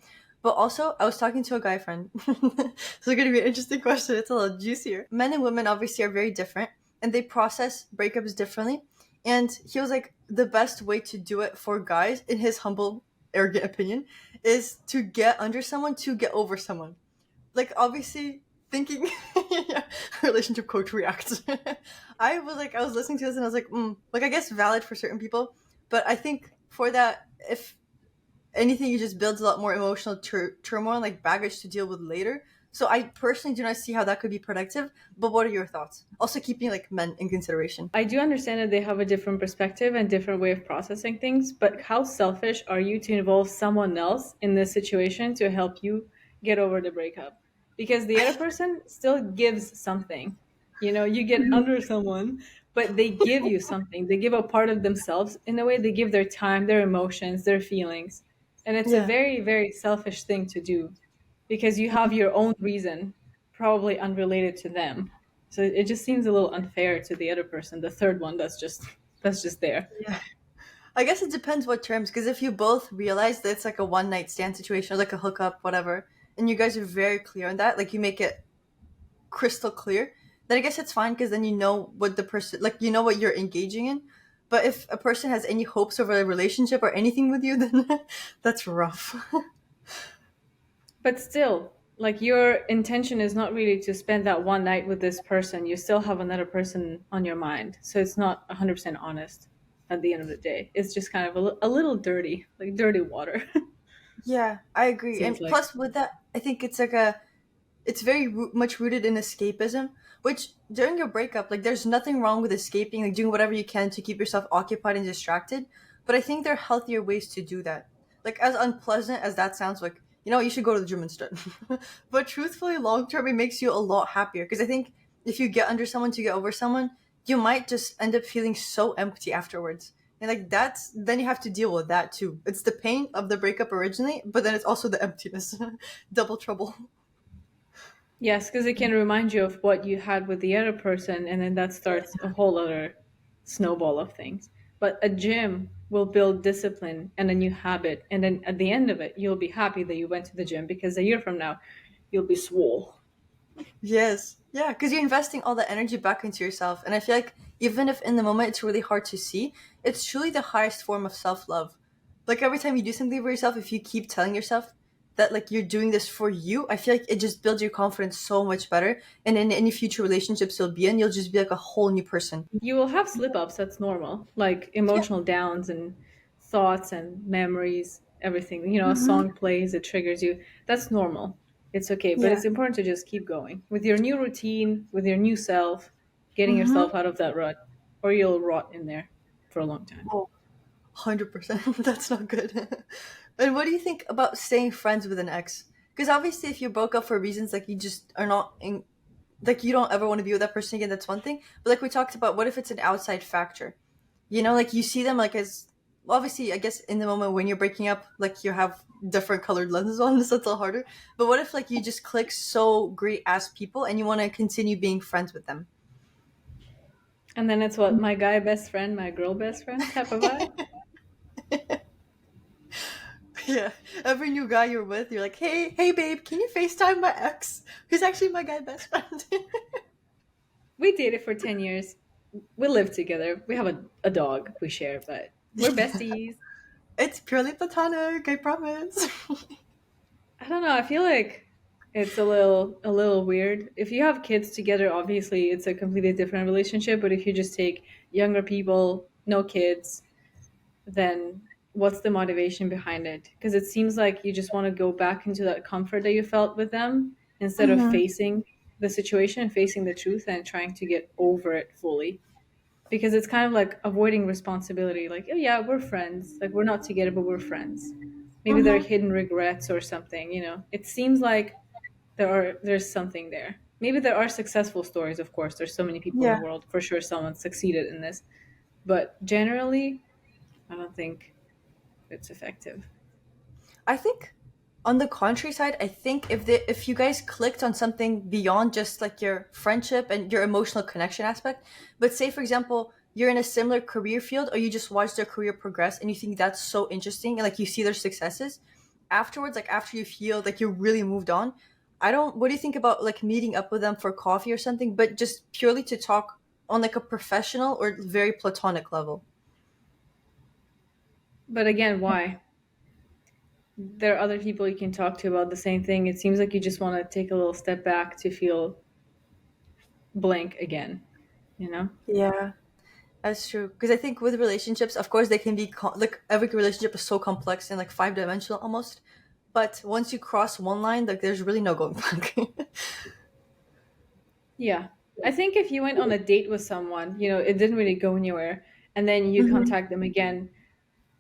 [SPEAKER 1] But also, I was talking to a guy friend. So it's going to be an interesting question. It's a little juicier. Men and women obviously are very different and they process breakups differently. And he was like, the best way to do it for guys, in his humble, arrogant opinion, is to get under someone to get over someone, like obviously thinking. Yeah, relationship coach reacts. I was listening to this and I was like, like I guess valid for certain people, but I think for that, if anything, you just builds a lot more emotional turmoil, like baggage to deal with later. So I personally do not see how that could be productive. But what are your thoughts? Also keeping like men in consideration.
[SPEAKER 2] I do understand that they have a different perspective and different way of processing things, but how selfish are you to involve someone else in this situation to help you get over the breakup? Because the other person still gives something. You know, you get under someone, but they give you something. They give a part of themselves. In a way, they give their time, their emotions, their feelings. And it's a
[SPEAKER 1] Yeah.
[SPEAKER 2] very, very selfish thing to do because you have your own reason, probably unrelated to them. So it just seems a little unfair to the other person, the third one that's just there.
[SPEAKER 1] Yeah. I guess it depends what terms, because if you both realize that it's like a one night stand situation or like a hookup, whatever, and you guys are very clear on that, like you make it crystal clear, then I guess it's fine because then you know what the person, like you know what you're engaging in. But if a person has any hopes over a relationship or anything with you, then that's rough.
[SPEAKER 2] But still, like your intention is not really to spend that one night with this person. You still have another person on your mind. So it's not 100% honest at the end of the day. It's just kind of a little dirty, like dirty water,
[SPEAKER 1] Yeah, I agree.
[SPEAKER 2] seems
[SPEAKER 1] And
[SPEAKER 2] like.
[SPEAKER 1] plus, with that, I think it's like a it's very much rooted in escapism, which during your breakup, like there's nothing wrong with escaping, like doing whatever you can to keep yourself occupied and distracted, but I think there are healthier ways to do that. Like as unpleasant as that sounds, like you should go to the gym instead. But truthfully, long term it makes you a lot happier, because I think if you get under someone to get over someone, you might just end up feeling so empty afterwards. And like that's then you have to deal with that too. It's the pain of the breakup originally, but then it's also the emptiness. Double trouble.
[SPEAKER 2] Yes, because it can remind you of what you had with the other person, and then that starts a whole other snowball of things. But a gym will build discipline and a new habit, and then at the end of it, you'll be happy that you went to the gym because a year from now, you'll be swole.
[SPEAKER 1] Yes. Yeah, because you're investing all that energy back into yourself. And I feel like even if in the moment it's really hard to see, it's truly the highest form of self love. Like every time you do something for yourself, if you keep telling yourself that like you're doing this for you, I feel like it just builds your confidence so much better. And in any future relationships you'll be in, you'll just be like a whole new person.
[SPEAKER 2] You will have slip ups, that's normal, like
[SPEAKER 1] Yeah.
[SPEAKER 2] emotional downs and thoughts and memories, everything. You know, a
[SPEAKER 1] Hmm.
[SPEAKER 2] song plays, it triggers you. That's normal. It's okay, but
[SPEAKER 1] Yeah.
[SPEAKER 2] it's important to just keep going with your new routine, with your new self, getting
[SPEAKER 1] Hmm.
[SPEAKER 2] yourself out of that rut, or you'll rot in there for a long time.
[SPEAKER 1] Oh, 100%. That's not good. And what do you think about staying friends with an ex? Because obviously, if you broke up for reasons like you just are not in, like you don't ever want to be with that person again, that's one thing. But like we talked about, what if it's an outside factor? Like you see them like as well, obviously, I guess in the moment when you're breaking up, like you have different colored lenses on, so it's a little harder. But what if like you just click so great as people and you want to continue being friends with them?
[SPEAKER 2] And then it's what, my guy best friend, my girl best friend type of vibe.
[SPEAKER 1] Yeah, every new guy you're with, you're like, hey, babe, can you FaceTime my ex? He's actually my guy best friend.
[SPEAKER 2] We dated for 10 years. We live together. We have a dog we share, but we're besties.
[SPEAKER 1] It's purely platonic, I promise.
[SPEAKER 2] I don't know. I feel like it's a little weird. If you have kids together, obviously it's a completely different relationship. But if you just take younger people, no kids, then what's the motivation behind it? Because it seems like you just want to go back into that comfort that you felt with them instead of
[SPEAKER 1] Hmm.
[SPEAKER 2] facing the situation, facing the truth, and trying to get over it fully. Because it's kind of like avoiding responsibility. Like, oh yeah, we're friends. Like we're not together, but we're friends. Maybe there are
[SPEAKER 1] Hmm.
[SPEAKER 2] hidden regrets or something. You know, it seems like there's something there. Maybe there are successful stories. Of course, there's so many people in the
[SPEAKER 1] Yeah.
[SPEAKER 2] world. For sure, someone succeeded in this. But generally, I don't think it's effective.
[SPEAKER 1] I think on the contrary side, I think if you guys clicked on something beyond just like your friendship and your emotional connection aspect, but say for example, you're in a similar career field or you just watch their career progress and you think that's so interesting and like you see their successes, afterwards, like after you feel like you're really moved on, I don't what do you think about like meeting up with them for coffee or something, but just purely to talk on like a professional or very platonic level?
[SPEAKER 2] But again, why? There are other people you can talk to about the same thing. It seems like you just want to take a little step back to feel blank again. You know?
[SPEAKER 1] Yeah. That's true. Because I think with relationships, of course, they can be like every relationship is so complex and like five dimensional almost. But once you cross one line, like there's really no going back.
[SPEAKER 2] Yeah. I think if you went on a date with someone, it didn't really go anywhere, and then you
[SPEAKER 1] Mm-hmm.
[SPEAKER 2] contact them again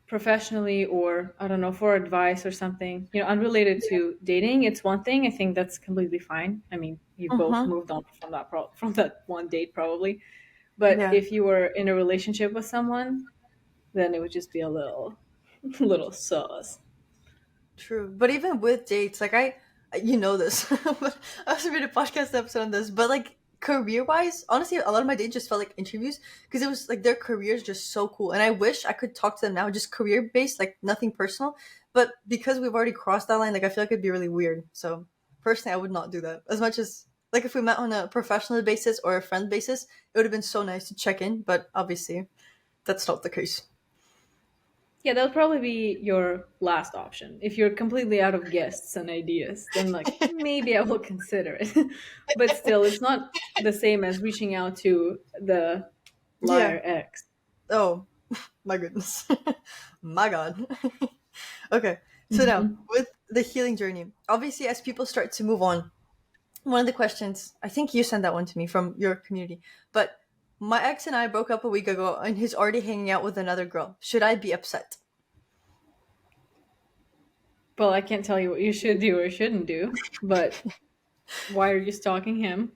[SPEAKER 2] professionally or, I don't know, for advice or something, unrelated to dating, it's one thing. I think that's completely fine. I mean, you both
[SPEAKER 1] Mm-hmm.
[SPEAKER 2] moved on from from that one date probably. But
[SPEAKER 1] Yeah.
[SPEAKER 2] if you were in a relationship with someone, then it would just be a little little sauce.
[SPEAKER 1] True, but even with dates, like you know this, but I also made a podcast episode on this. But like career wise, honestly, a lot of my dates just felt like interviews because it was like their careers just so cool, and I wish I could talk to them now, just career based, like nothing personal. But because we've already crossed that line, like I feel like it'd be really weird. So personally, I would not do that as much as like if we met on a professional basis or a friend basis, it would have been so nice to check in. But obviously, that's not the case.
[SPEAKER 2] Yeah, that'll probably be your last option. If you're completely out of guests and ideas, then like maybe I will consider it. But still, it's not the same as reaching out to the
[SPEAKER 1] Yeah.
[SPEAKER 2] liar ex.
[SPEAKER 1] Oh my goodness. My God. Okay, so now
[SPEAKER 2] Hmm.
[SPEAKER 1] with the healing journey, obviously, as people start to move on, one of the questions, I think you sent that one to me from your community, but my ex and I broke up a week ago and he's already hanging out with another girl. Should I be upset?
[SPEAKER 2] Well, I can't tell you what you should do or shouldn't do, but why are you stalking him?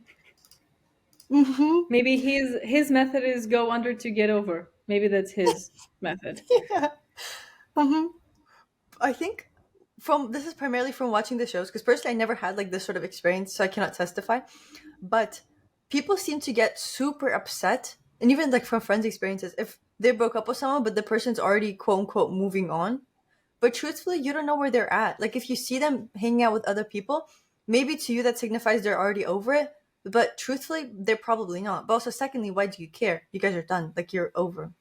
[SPEAKER 1] Mm-hmm.
[SPEAKER 2] Maybe his method is go under to get over. Maybe that's his method.
[SPEAKER 1] Yeah. Mm-hmm. I think from this is primarily from watching the shows because personally I never had like this sort of experience, so I cannot testify. But people seem to get super upset, and even like from friends' experiences, if they broke up with someone, but the person's already quote unquote moving on. But truthfully, you don't know where they're at. Like if you see them hanging out with other people, maybe to you that signifies they're already over it. But truthfully, they're probably not. But also, secondly, why do you care? You guys are done. Like you're over.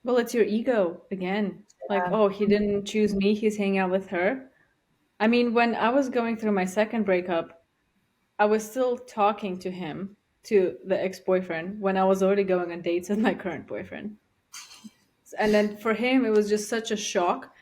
[SPEAKER 2] Well, it's your ego again. Like,
[SPEAKER 1] Yeah.
[SPEAKER 2] oh, he didn't choose me, he's hanging out with her. I mean, when I was going through my second breakup, I was still talking to him, to the ex boyfriend, when I was already going on dates with my current boyfriend. And then for him, it was just such a shock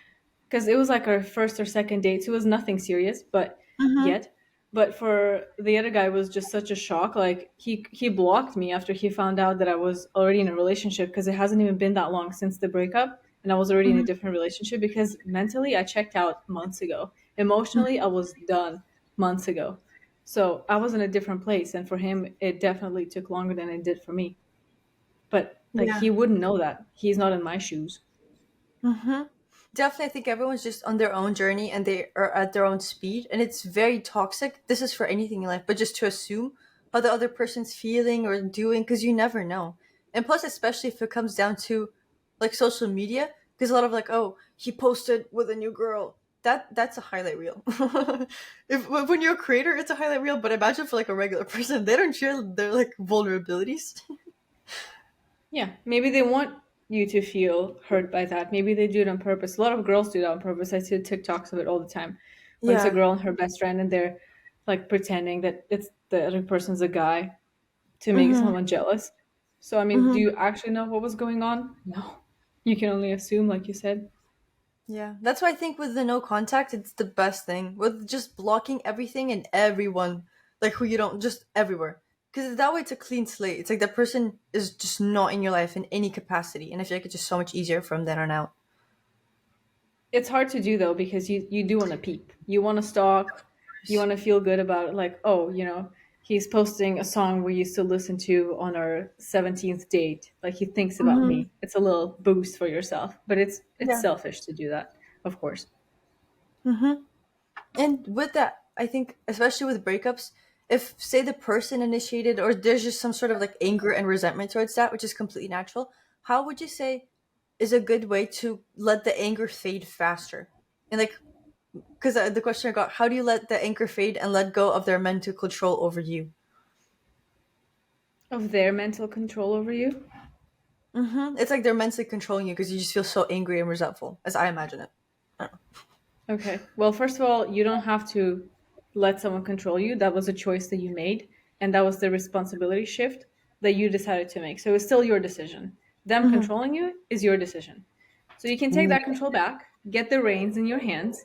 [SPEAKER 2] because it was like our first or second date. So it was nothing serious, but
[SPEAKER 1] Mm-hmm.
[SPEAKER 2] yet. But for the other guy, it was just such a shock. Like he blocked me after he found out that I was already in a relationship because it hasn't even been that long since the breakup, and I was already in a
[SPEAKER 1] Mm-hmm.
[SPEAKER 2] different relationship. Because mentally, I checked out months ago. Emotionally, I was done months ago. So I was in a different place, and for him, it definitely took longer than it did for me. But like
[SPEAKER 1] Yeah.
[SPEAKER 2] he wouldn't know that. He's not in my shoes.
[SPEAKER 1] Mm-hmm. Definitely, I think everyone's just on their own journey and they are at their own speed, and it's very toxic. This is for anything in life, but just to assume how the other person's feeling or doing because you never know. And plus, especially if it comes down to like social media, because a lot of like, oh, he posted with a new girl. That's a highlight reel. If when you're a creator, it's a highlight reel. But imagine for like a regular person, they don't share their like vulnerabilities.
[SPEAKER 2] Yeah, maybe they want you to feel hurt by that. Maybe they do it on purpose. A lot of girls do that on purpose. I see TikToks of it all the time. When it's a
[SPEAKER 1] Yeah.
[SPEAKER 2] girl and her best friend, and they're like pretending that it's the other person's a guy to make
[SPEAKER 1] Mm-hmm.
[SPEAKER 2] someone jealous. So, I mean, do
[SPEAKER 1] Mm-hmm.
[SPEAKER 2] you actually know what was going on? No. You can only assume, like you said.
[SPEAKER 1] Yeah, that's why I think with the no contact, it's the best thing. With just blocking everything and everyone, like who you don't, just everywhere. Because that way it's a clean slate. It's like that person is just not in your life in any capacity. And I feel like it's just so much easier from then on out.
[SPEAKER 2] It's hard to do though because you do want to peep. You want to stalk. You want to feel good about it. Like, oh, he's posting a song we used to listen to on our 17th date. Like he thinks about
[SPEAKER 1] Mm-hmm.
[SPEAKER 2] me. It's a little boost for yourself, but it's
[SPEAKER 1] Yeah.
[SPEAKER 2] selfish to do that, of course.
[SPEAKER 1] Mm-hmm. And with that, I think, especially with breakups, if, say, the person initiated or there's just some sort of like anger and resentment towards that, which is completely natural, how would you say is a good way to let the anger fade faster? And like, because the question I got, how do you let the anchor fade and let go of their mental control over you?
[SPEAKER 2] Of their mental control over you.
[SPEAKER 1] It's like they're mentally controlling you because you just feel so angry and resentful, as I imagine it. I don't
[SPEAKER 2] Okay. Well, first of all, you don't have to let someone control you. That was a choice that you made, and that was the responsibility shift that you decided to make. So it's still your decision. Them
[SPEAKER 1] know.
[SPEAKER 2] controlling you is your decision. So you can take
[SPEAKER 1] Ooh.
[SPEAKER 2] that control back, get the reins in your hands,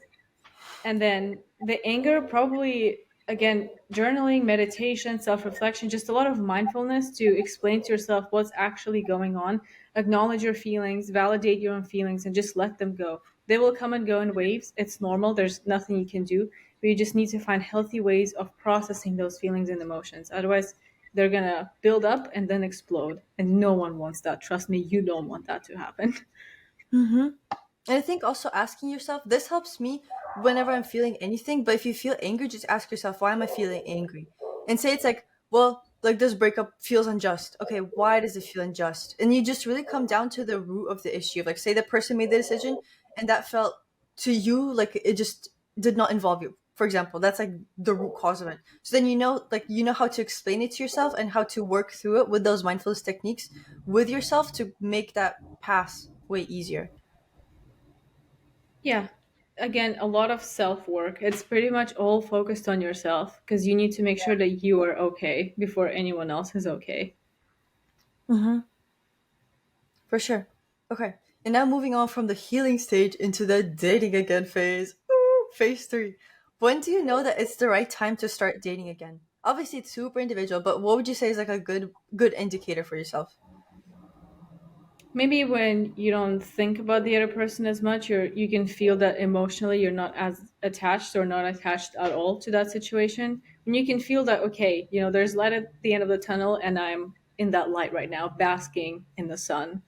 [SPEAKER 2] And then the anger, probably, again, journaling, meditation, self reflection, just a lot of mindfulness to explain to yourself what's actually going on, acknowledge your feelings, validate your own feelings, and just let them go. They will come and go in waves. It's normal. There's nothing you can do. But you just need to find healthy ways of processing those feelings and emotions. Otherwise, they're going to build up and then explode. And no one wants that. Trust me, you don't want that to happen.
[SPEAKER 1] Mm-hmm. And I think also asking yourself, this helps me whenever I'm feeling anything. But if you feel angry, just ask yourself, why am I feeling angry? And say it's like, well, like this breakup feels unjust. Okay, why does it feel unjust? And you just really come down to the root of the issue. Like, say the person made the decision and that felt to you like it just did not involve you. For example, that's like the root cause of it. So then you know how to explain it to yourself and how to work through it with those mindfulness techniques with yourself to make that pass way easier.
[SPEAKER 2] Yeah. Again, a lot of self work. It's pretty much all focused on yourself because you need to make sure that you are okay before anyone else is okay.
[SPEAKER 1] Mm-hmm. For sure. Okay. And now moving on from the healing stage into the dating again phase. Ooh, phase three. When do you know that it's the right time to start dating again? Obviously, it's super individual, but what would you say is like a good indicator for yourself?
[SPEAKER 2] Maybe when you don't think about the other person as much, you can feel that emotionally you're not as attached or not attached at all to that situation. When you can feel that, okay, there's light at the end of the tunnel and I'm in that light right now, basking in the sun.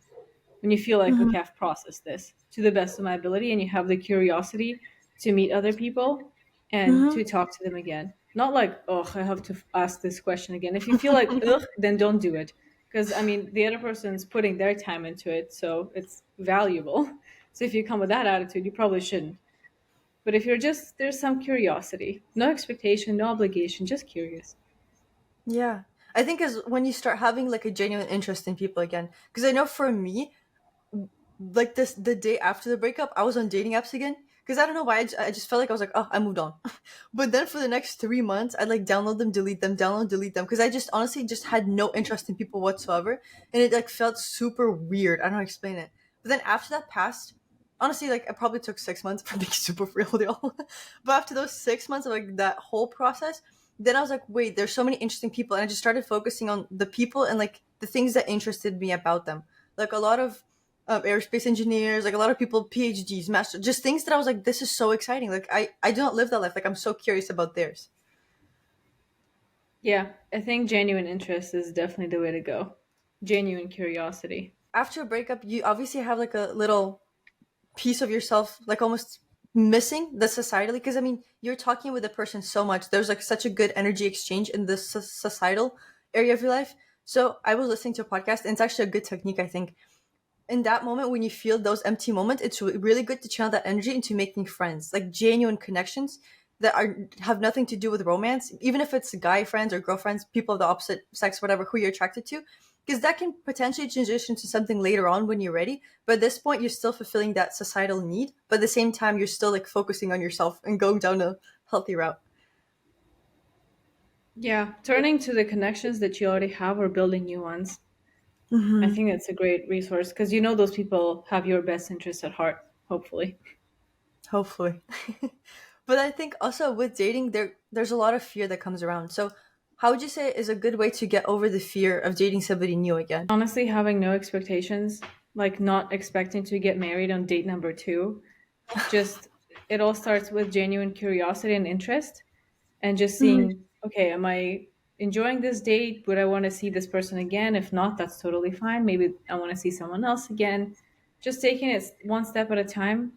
[SPEAKER 2] When you feel like,
[SPEAKER 1] Mm-hmm.
[SPEAKER 2] okay, I've processed this to the best of my ability, and you have the curiosity to meet other people and
[SPEAKER 1] Mm-hmm.
[SPEAKER 2] to talk to them again. Not like, oh, I have to ask this question again. If you feel like, ugh, then don't do it. Because, I mean, the other person's putting their time into it, so it's valuable. So if you come with that attitude, you probably shouldn't. But if you're just, there's some curiosity, no expectation, no obligation, just curious.
[SPEAKER 1] Yeah. I think is when you start having like a genuine interest in people again. Because I know for me, like this the day after the breakup, I was on dating apps again because I don't know why I just felt like I was like, oh, I moved on. But then for the next 3 months, I'd like download them, delete them, download, delete them because I just honestly just had no interest in people whatsoever, and it like felt super weird. I don't know how to explain it. But then after that passed, honestly, like it probably took 6 months for being super real with y'all. But after those 6 months of like that whole process, then I was like, wait, there's so many interesting people, and I just started focusing on the people and like the things that interested me about them. Like a lot of aerospace engineers, like a lot of people, PhDs, master, just things that I was like, this is so exciting. Like I do not live that life. Like I'm so curious about theirs.
[SPEAKER 2] Yeah, I think genuine interest is definitely the way to go. Genuine curiosity.
[SPEAKER 1] After a breakup, you obviously have like a little piece of yourself, like almost missing the societally. Because I mean, you're talking with a person so much. There's like such a good energy exchange in this societal area of your life. So I was listening to a podcast, and it's actually a good technique, I think. In that moment when you feel those empty moments, it's really good to channel that energy into making friends, like genuine connections that are have nothing to do with romance, even if it's guy friends or girlfriends, people of the opposite sex, whatever, who you're attracted to, because that can potentially transition to something later on when you're ready. But at this point, you're still fulfilling that societal need, but at the same time, you're still like focusing on yourself and going down a healthy route.
[SPEAKER 2] Yeah, turning to the connections that you already have or building new ones. I
[SPEAKER 1] Hmm.
[SPEAKER 2] think that's a great resource because you know those people have your best interests at heart, hopefully.
[SPEAKER 1] Hopefully. But I think also with dating, there's a lot of fear that comes around. So how would you say is a good way to get over the fear of dating somebody new again?
[SPEAKER 2] Honestly, having no expectations, like not expecting to get married on date number two, just it all starts with genuine curiosity and interest and just
[SPEAKER 1] Hmm.
[SPEAKER 2] seeing, okay, am I enjoying this date? Would I want to see this person again? If not, that's totally fine. Maybe I want to see someone else again. Just taking it one step at a time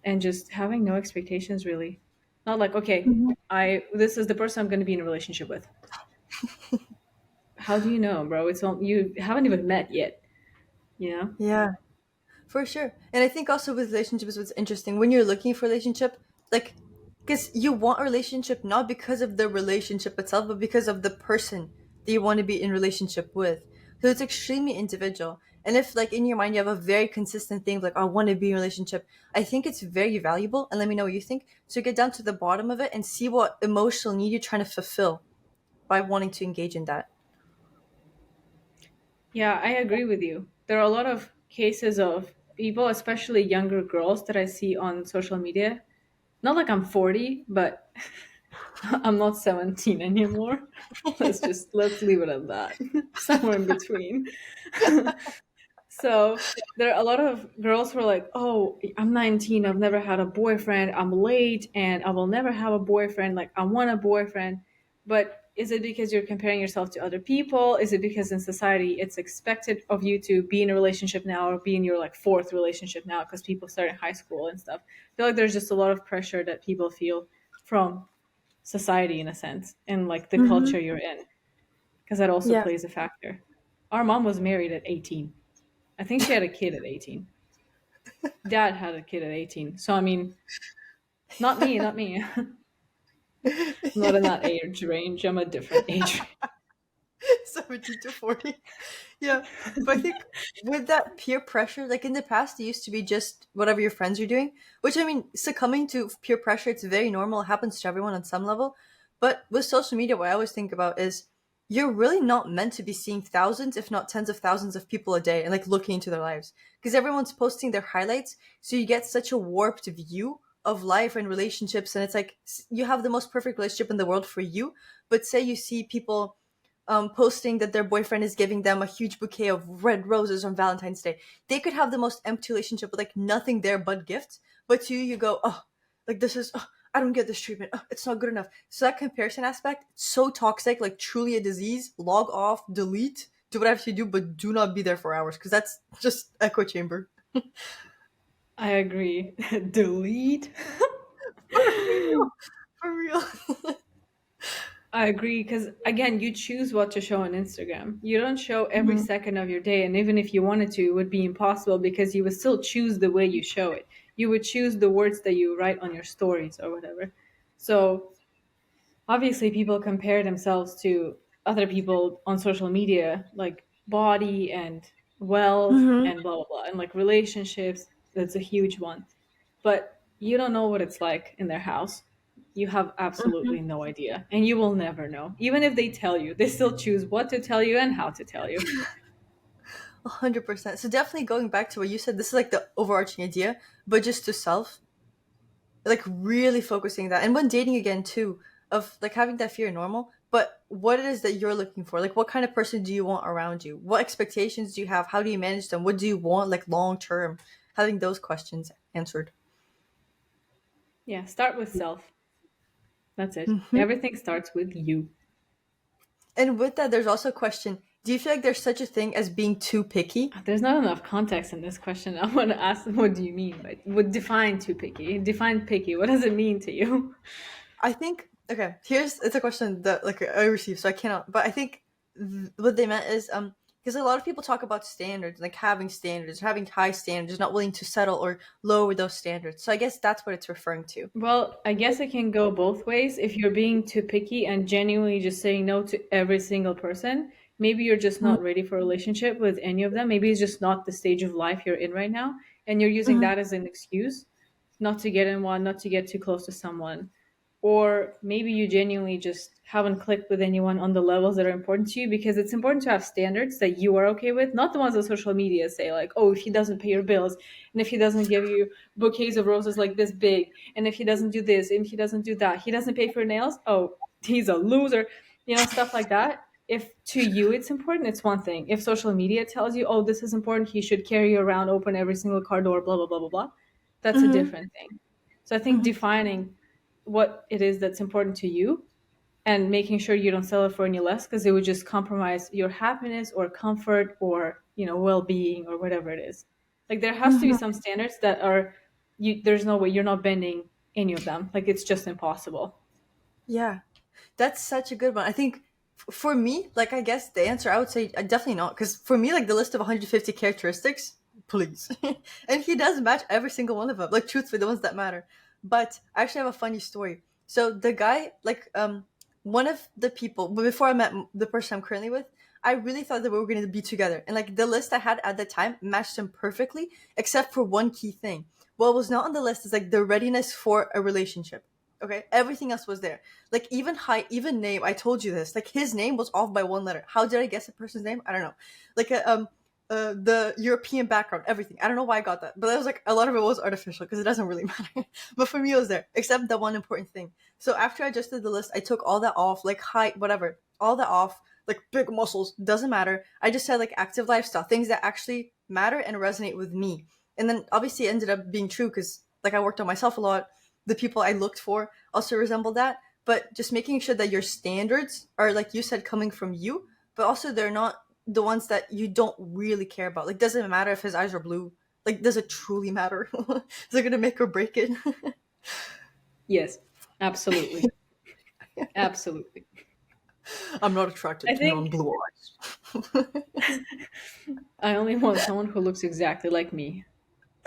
[SPEAKER 2] and just having no expectations really. Not like, okay, I this is the person I'm going to be in a relationship with. How do you know, bro? It's all, you haven't even met yet, you know?
[SPEAKER 1] Yeah. For sure. And I think also with relationships, what's interesting when you're looking for a relationship, like, because you want a relationship not because of the relationship itself, but because of the person that you want to be in relationship with. So it's extremely individual. And if, like, in your mind, you have a very consistent thing, like, I want to be in a relationship, I think it's very valuable. And let me know what you think. So get down to the bottom of it and see what emotional need you're trying to fulfill by wanting to engage in that.
[SPEAKER 2] Yeah, I agree with you. There are a lot of cases of people, especially younger girls, that I see on social media. Not like I'm 40, but I'm not 17 anymore. Let's leave it at that. Somewhere in between. So there are a lot of girls who are like, "Oh, I'm 19. I've never had a boyfriend. I'm late, and I will never have a boyfriend. Like, I want a boyfriend." But is it because you're comparing yourself to other people? Is it because in society it's expected of you to be in a relationship now or be in your like fourth relationship now because people start in high school and stuff? I feel like there's just a lot of pressure that people feel from society in a sense and like the
[SPEAKER 1] Mm-hmm.
[SPEAKER 2] culture you're in because that also
[SPEAKER 1] Yeah.
[SPEAKER 2] plays a factor. Our mom was married at 18. I think she had a kid at 18. Dad had a kid at 18. So I mean, not me, not me. I'm not in that age range. I'm a different age.
[SPEAKER 1] 17 to 40. Yeah. But I think with that peer pressure, like in the past, it used to be just whatever your friends are doing, which I mean, succumbing to peer pressure, it's very normal. It happens to everyone on some level. But with social media, what I always think about is you're really not meant to be seeing thousands, if not tens of thousands of people a day and like looking into their lives because everyone's posting their highlights. So you get such a warped view of life and relationships. And it's like you have the most perfect relationship in the world for you. But say you see people posting that their boyfriend is giving them a huge bouquet of red roses on Valentine's Day. They could have the most empty relationship with like nothing there but gifts. But to you, you go, oh, like this is, oh, I don't get this treatment. Oh, it's not good enough. So that comparison aspect, it's so toxic, like truly a disease. Log off, delete, do whatever you do, but do not be there for hours because that's just echo chamber.
[SPEAKER 2] I agree. Delete.
[SPEAKER 1] For real, for real.
[SPEAKER 2] I agree because again, you choose what to show on Instagram. You don't show every
[SPEAKER 1] Mhm.
[SPEAKER 2] second of your day, and even if you wanted to, it would be impossible because you would still choose the way you show it. You would choose the words that you write on your stories or whatever. So obviously people compare themselves to other people on social media like body and wealth
[SPEAKER 1] Mhm.
[SPEAKER 2] and blah blah blah and like relationships. That's a huge one, but you don't know what it's like in their house. You have absolutely no idea and you will never know. Even if they tell you, they still choose what to tell you and how to tell you.
[SPEAKER 1] 100%. So definitely going back to what you said, this is like the overarching idea, but just to self, like really focusing that. And when dating again too, of like having that fear normal, but what it is that you're looking for. Like what kind of person do you want around you? What expectations do you have? How do you manage them? What do you want like long term? Having those questions answered.
[SPEAKER 2] Yeah, start with self. That's it.
[SPEAKER 1] Hmm.
[SPEAKER 2] Everything starts with you.
[SPEAKER 1] And with that, there's also a question. Do you feel like there's such a thing as being too picky?
[SPEAKER 2] There's not enough context in this question. I want to ask, what do you mean? Like, what define too picky? Define picky. What does it mean to you?
[SPEAKER 1] I think okay. Here's it's a question that like I received, so I cannot. But I think what they meant is because a lot of people talk about standards, like having standards, having high standards, not willing to settle or lower those standards. So I guess that's what it's referring to.
[SPEAKER 2] Well, I guess it can go both ways. If you're being too picky and genuinely just saying no to every single person, maybe you're just not ready for a relationship with any of them. Maybe it's just not the stage of life you're in right now. And you're using
[SPEAKER 1] Mm-hmm.
[SPEAKER 2] that as an excuse not to get in one, not to get too close to someone. Or maybe you genuinely just haven't clicked with anyone on the levels that are important to you because it's important to have standards that you are okay with, not the ones that social media say, like, oh, if he doesn't pay your bills, and if he doesn't give you bouquets of roses like this big, and if he doesn't do this, and he doesn't do that, he doesn't pay for your nails, oh, he's a loser, stuff like that. If to you it's important, it's one thing. If social media tells you, oh, this is important, he should carry you around, open every single car door, blah, blah, blah, blah, blah, that's a
[SPEAKER 1] Mm-hmm.
[SPEAKER 2] different thing. So I think defining what it is that's important to you and making sure you don't sell it for any less because it would just compromise your happiness or comfort or well-being or whatever it is. Like there has to be
[SPEAKER 1] Mm-hmm.
[SPEAKER 2] some standards that are there's no way you're not bending any of them. Like it's just impossible.
[SPEAKER 1] Yeah. That's such a good one. I think for me, like I guess the answer I would say definitely not because for me, like the list of 150 characteristics, please, and he does match every single one of them. Like truthfully, the ones that matter. But I actually have a funny story. So the guy, like one of the people before I met the person I'm currently with, I really thought that we were going to be together, and like the list I had at the time matched him perfectly, except for one key thing. What was not on the list is like the readiness for a relationship. Okay, everything else was there. Like even height, even name. I told you this. Like his name was off by one letter. How did I guess a person's name? I don't know. Like the European background, everything. I don't know why I got that, but it was like a lot of it was artificial because it doesn't really matter. But for me, it was there, except the one important thing. So after I adjusted the list, I took all that off, like height, whatever, all that off, like big muscles, doesn't matter. I just said like active lifestyle, things that actually matter and resonate with me. And then obviously it ended up being true because like I worked on myself a lot. The people I looked for also resembled that. But just making sure that your standards are, like you said, coming from you, but also they're not the ones that you don't really care about. Like, doesn't matter if his eyes are blue. Like, does it truly matter? Is it gonna make or break it?
[SPEAKER 2] Yes, absolutely. Absolutely.
[SPEAKER 1] I'm not attracted
[SPEAKER 2] I
[SPEAKER 1] to
[SPEAKER 2] think
[SPEAKER 1] non-blue eyes.
[SPEAKER 2] I only want someone who looks exactly like me.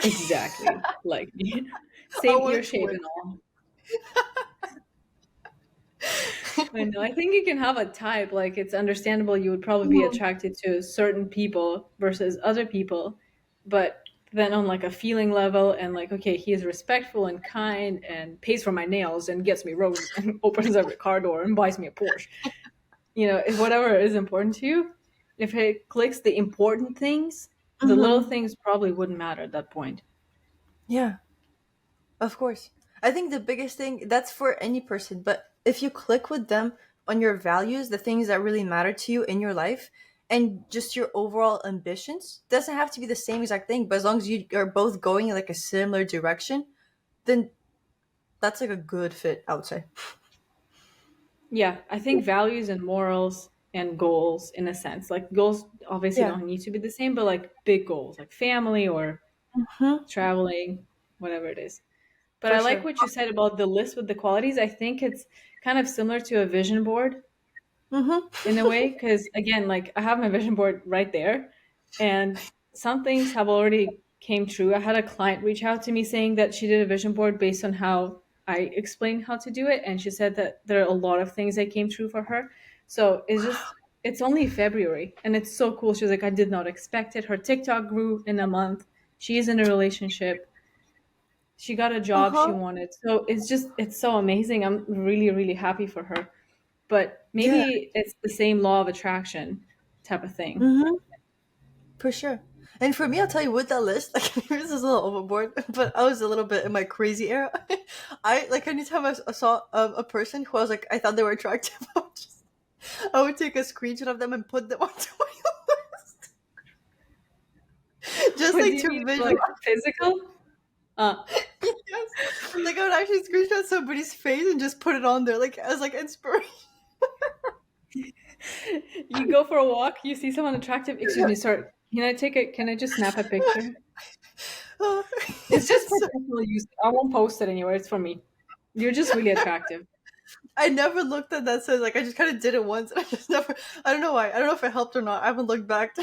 [SPEAKER 2] Exactly like me.
[SPEAKER 1] I
[SPEAKER 2] Same
[SPEAKER 1] want
[SPEAKER 2] ear
[SPEAKER 1] to
[SPEAKER 2] shape
[SPEAKER 1] twin.
[SPEAKER 2] and all. I know. I think you can have a type. Like, it's understandable you would probably be attracted to certain people versus other people. But then on like a feeling level and like, okay, he is respectful and kind and pays for my nails and gets me roses and opens every car door and buys me a Porsche. If whatever is important to you, if it clicks the important things, the little
[SPEAKER 1] Mm-hmm.
[SPEAKER 2] things probably wouldn't matter at that point.
[SPEAKER 1] Yeah, of course. I think the biggest thing that's for any person, but if you click with them on your values, the things that really matter to you in your life, and just your overall ambitions, doesn't have to be the same exact thing, but as long as you are both going in like a similar direction, then that's like a good fit, I would say.
[SPEAKER 2] Yeah, I think values and morals and goals, in a sense, like goals obviously
[SPEAKER 1] Yeah.
[SPEAKER 2] don't need to be the same, but like big goals, like family or
[SPEAKER 1] Mm-hmm.
[SPEAKER 2] traveling, whatever it is. But
[SPEAKER 1] For
[SPEAKER 2] I like
[SPEAKER 1] sure.
[SPEAKER 2] what you said about the list with the qualities. I think it's kind of similar to a vision board in a
[SPEAKER 1] Mm-hmm.
[SPEAKER 2] way, because again, like I have my vision board right there, and some things have already came true. I had a client reach out to me saying that she did a vision board based on how I explained how to do it, and she said that there are a lot of things that came true for her. So it's only February, and it's so cool. She was like, I did not expect it. Her TikTok grew in a month. She's in a relationship. She got a job she
[SPEAKER 1] Uh-huh.
[SPEAKER 2] wanted. So it's so amazing. I'm really, really happy for her. But
[SPEAKER 1] Yeah.
[SPEAKER 2] maybe it's the same law of attraction type of thing.
[SPEAKER 1] Mm-hmm. For sure. And for me, I'll tell you with that list, like this is a little overboard, but I was a little bit in my crazy era. I like anytime I saw a person who I was like I thought they were attractive, I would take a screenshot of them and put them onto my list, just
[SPEAKER 2] What do
[SPEAKER 1] like
[SPEAKER 2] you
[SPEAKER 1] to
[SPEAKER 2] mean,
[SPEAKER 1] visualize.
[SPEAKER 2] like physical? Uh,
[SPEAKER 1] Yes, like I would actually screenshot somebody's face and just put it on there, like as like inspiration.
[SPEAKER 2] you go for a walk, you see someone attractive. Excuse me, sir. Can I just snap a picture?
[SPEAKER 1] Oh,
[SPEAKER 2] It's just for
[SPEAKER 1] so-
[SPEAKER 2] personal use. I won't post it anywhere. It's for me. You're just really attractive.
[SPEAKER 1] I never looked at that. So like I just kind of did it once, and I just never. I don't know why. I don't know if it helped or not. I haven't looked back.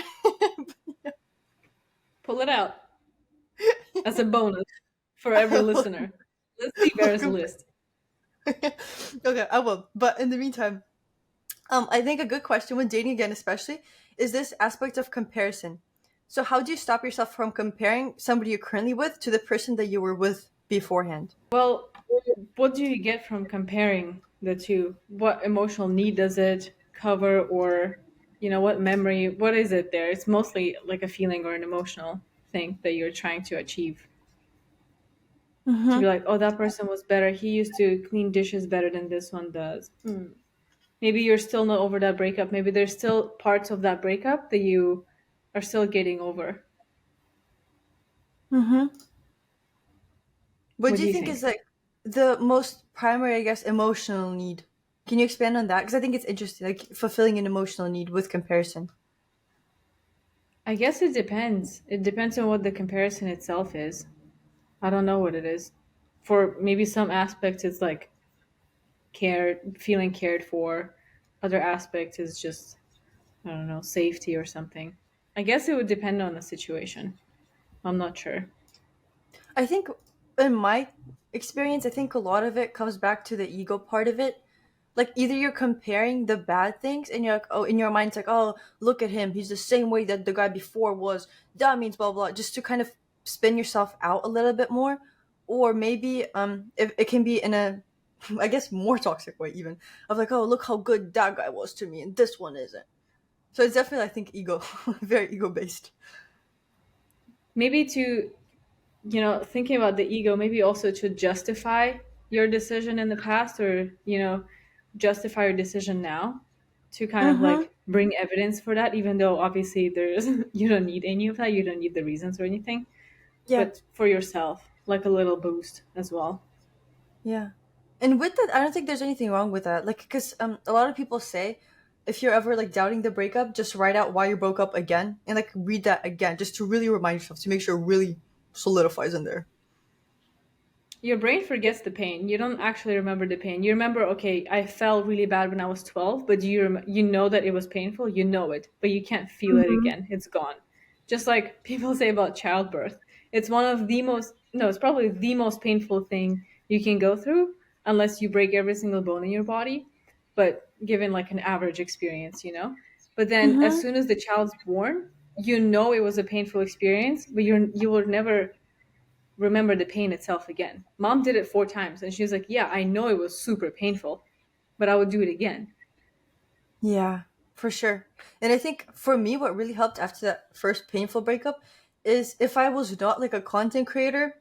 [SPEAKER 2] Pull it out as a bonus for every
[SPEAKER 1] I will
[SPEAKER 2] listener. Let's see
[SPEAKER 1] look
[SPEAKER 2] Vera's list.
[SPEAKER 1] Okay, I will. But in the meantime, I think a good question when dating again, especially, is this aspect of comparison. So, how do you stop yourself from comparing somebody you're currently with to the person that you were with beforehand?
[SPEAKER 2] Well, what do you get from comparing the two? What emotional need does it cover, or what memory? What is it there? It's mostly like a feeling or an emotional thing that you're trying to achieve. To be
[SPEAKER 1] Mm-hmm.
[SPEAKER 2] like, oh, that person was better. He used to clean dishes better than this one does. Maybe you're still not over that breakup. Maybe there's still parts of that breakup that you are still getting over.
[SPEAKER 1] Mm-hmm. What
[SPEAKER 2] What
[SPEAKER 1] do
[SPEAKER 2] do
[SPEAKER 1] you
[SPEAKER 2] you
[SPEAKER 1] think is
[SPEAKER 2] think?
[SPEAKER 1] like the most primary, I guess, emotional need? Can you expand on that? Because I think it's interesting, like fulfilling an emotional need with comparison.
[SPEAKER 2] I guess it depends. It depends on what the comparison itself is. I don't know what it is. For maybe some aspects, it's like feeling cared for. Other aspects is just, I don't know, safety or something. I guess it would depend on the situation. I'm not sure.
[SPEAKER 1] I think, in my experience, I think a lot of it comes back to the ego part of it. Like either you're comparing the bad things and you're like, oh, in your mind it's like, oh, look at him, he's the same way that the guy before was. That means blah blah, just to kind of spin yourself out a little bit more, or maybe if it can be in a, I guess more toxic way even of like, oh, look how good that guy was to me and this one isn't. So it's definitely, I think, ego, very ego based.
[SPEAKER 2] Maybe to, thinking about the ego, maybe also to justify your decision in the past, or, justify your decision now, to kind of
[SPEAKER 1] Mm-hmm.
[SPEAKER 2] like bring evidence for that, even though obviously there's, you don't need any of that. You don't need the reasons or anything,
[SPEAKER 1] Yeah.
[SPEAKER 2] but for yourself, like a little boost as well.
[SPEAKER 1] Yeah. And with that, I don't think there's anything wrong with that. Like, because a lot of people say if you're ever like doubting the breakup, just write out why you broke up again and like read that again, just to really remind yourself to make sure it really solidifies in there.
[SPEAKER 2] Your brain forgets the pain. You don't actually remember the pain. You remember, okay, I felt really bad when I was 12, but you know that it was painful. You know it, but you can't feel it
[SPEAKER 1] Mm-hmm.
[SPEAKER 2] again. It's gone. Just like people say about childbirth. It's one of the most, no, it's probably the most painful thing you can go through, unless you break every single bone in your body, but given like an average experience, you know? But then as
[SPEAKER 1] Mm-hmm.
[SPEAKER 2] soon as the child's born, you know it was a painful experience, but you will never remember the pain itself again. Mom did it 4 times and she was like, yeah, I know it was super painful, but I would do it again.
[SPEAKER 1] Yeah, for sure. And I think for me, what really helped after that first painful breakup is if I was not like a content creator,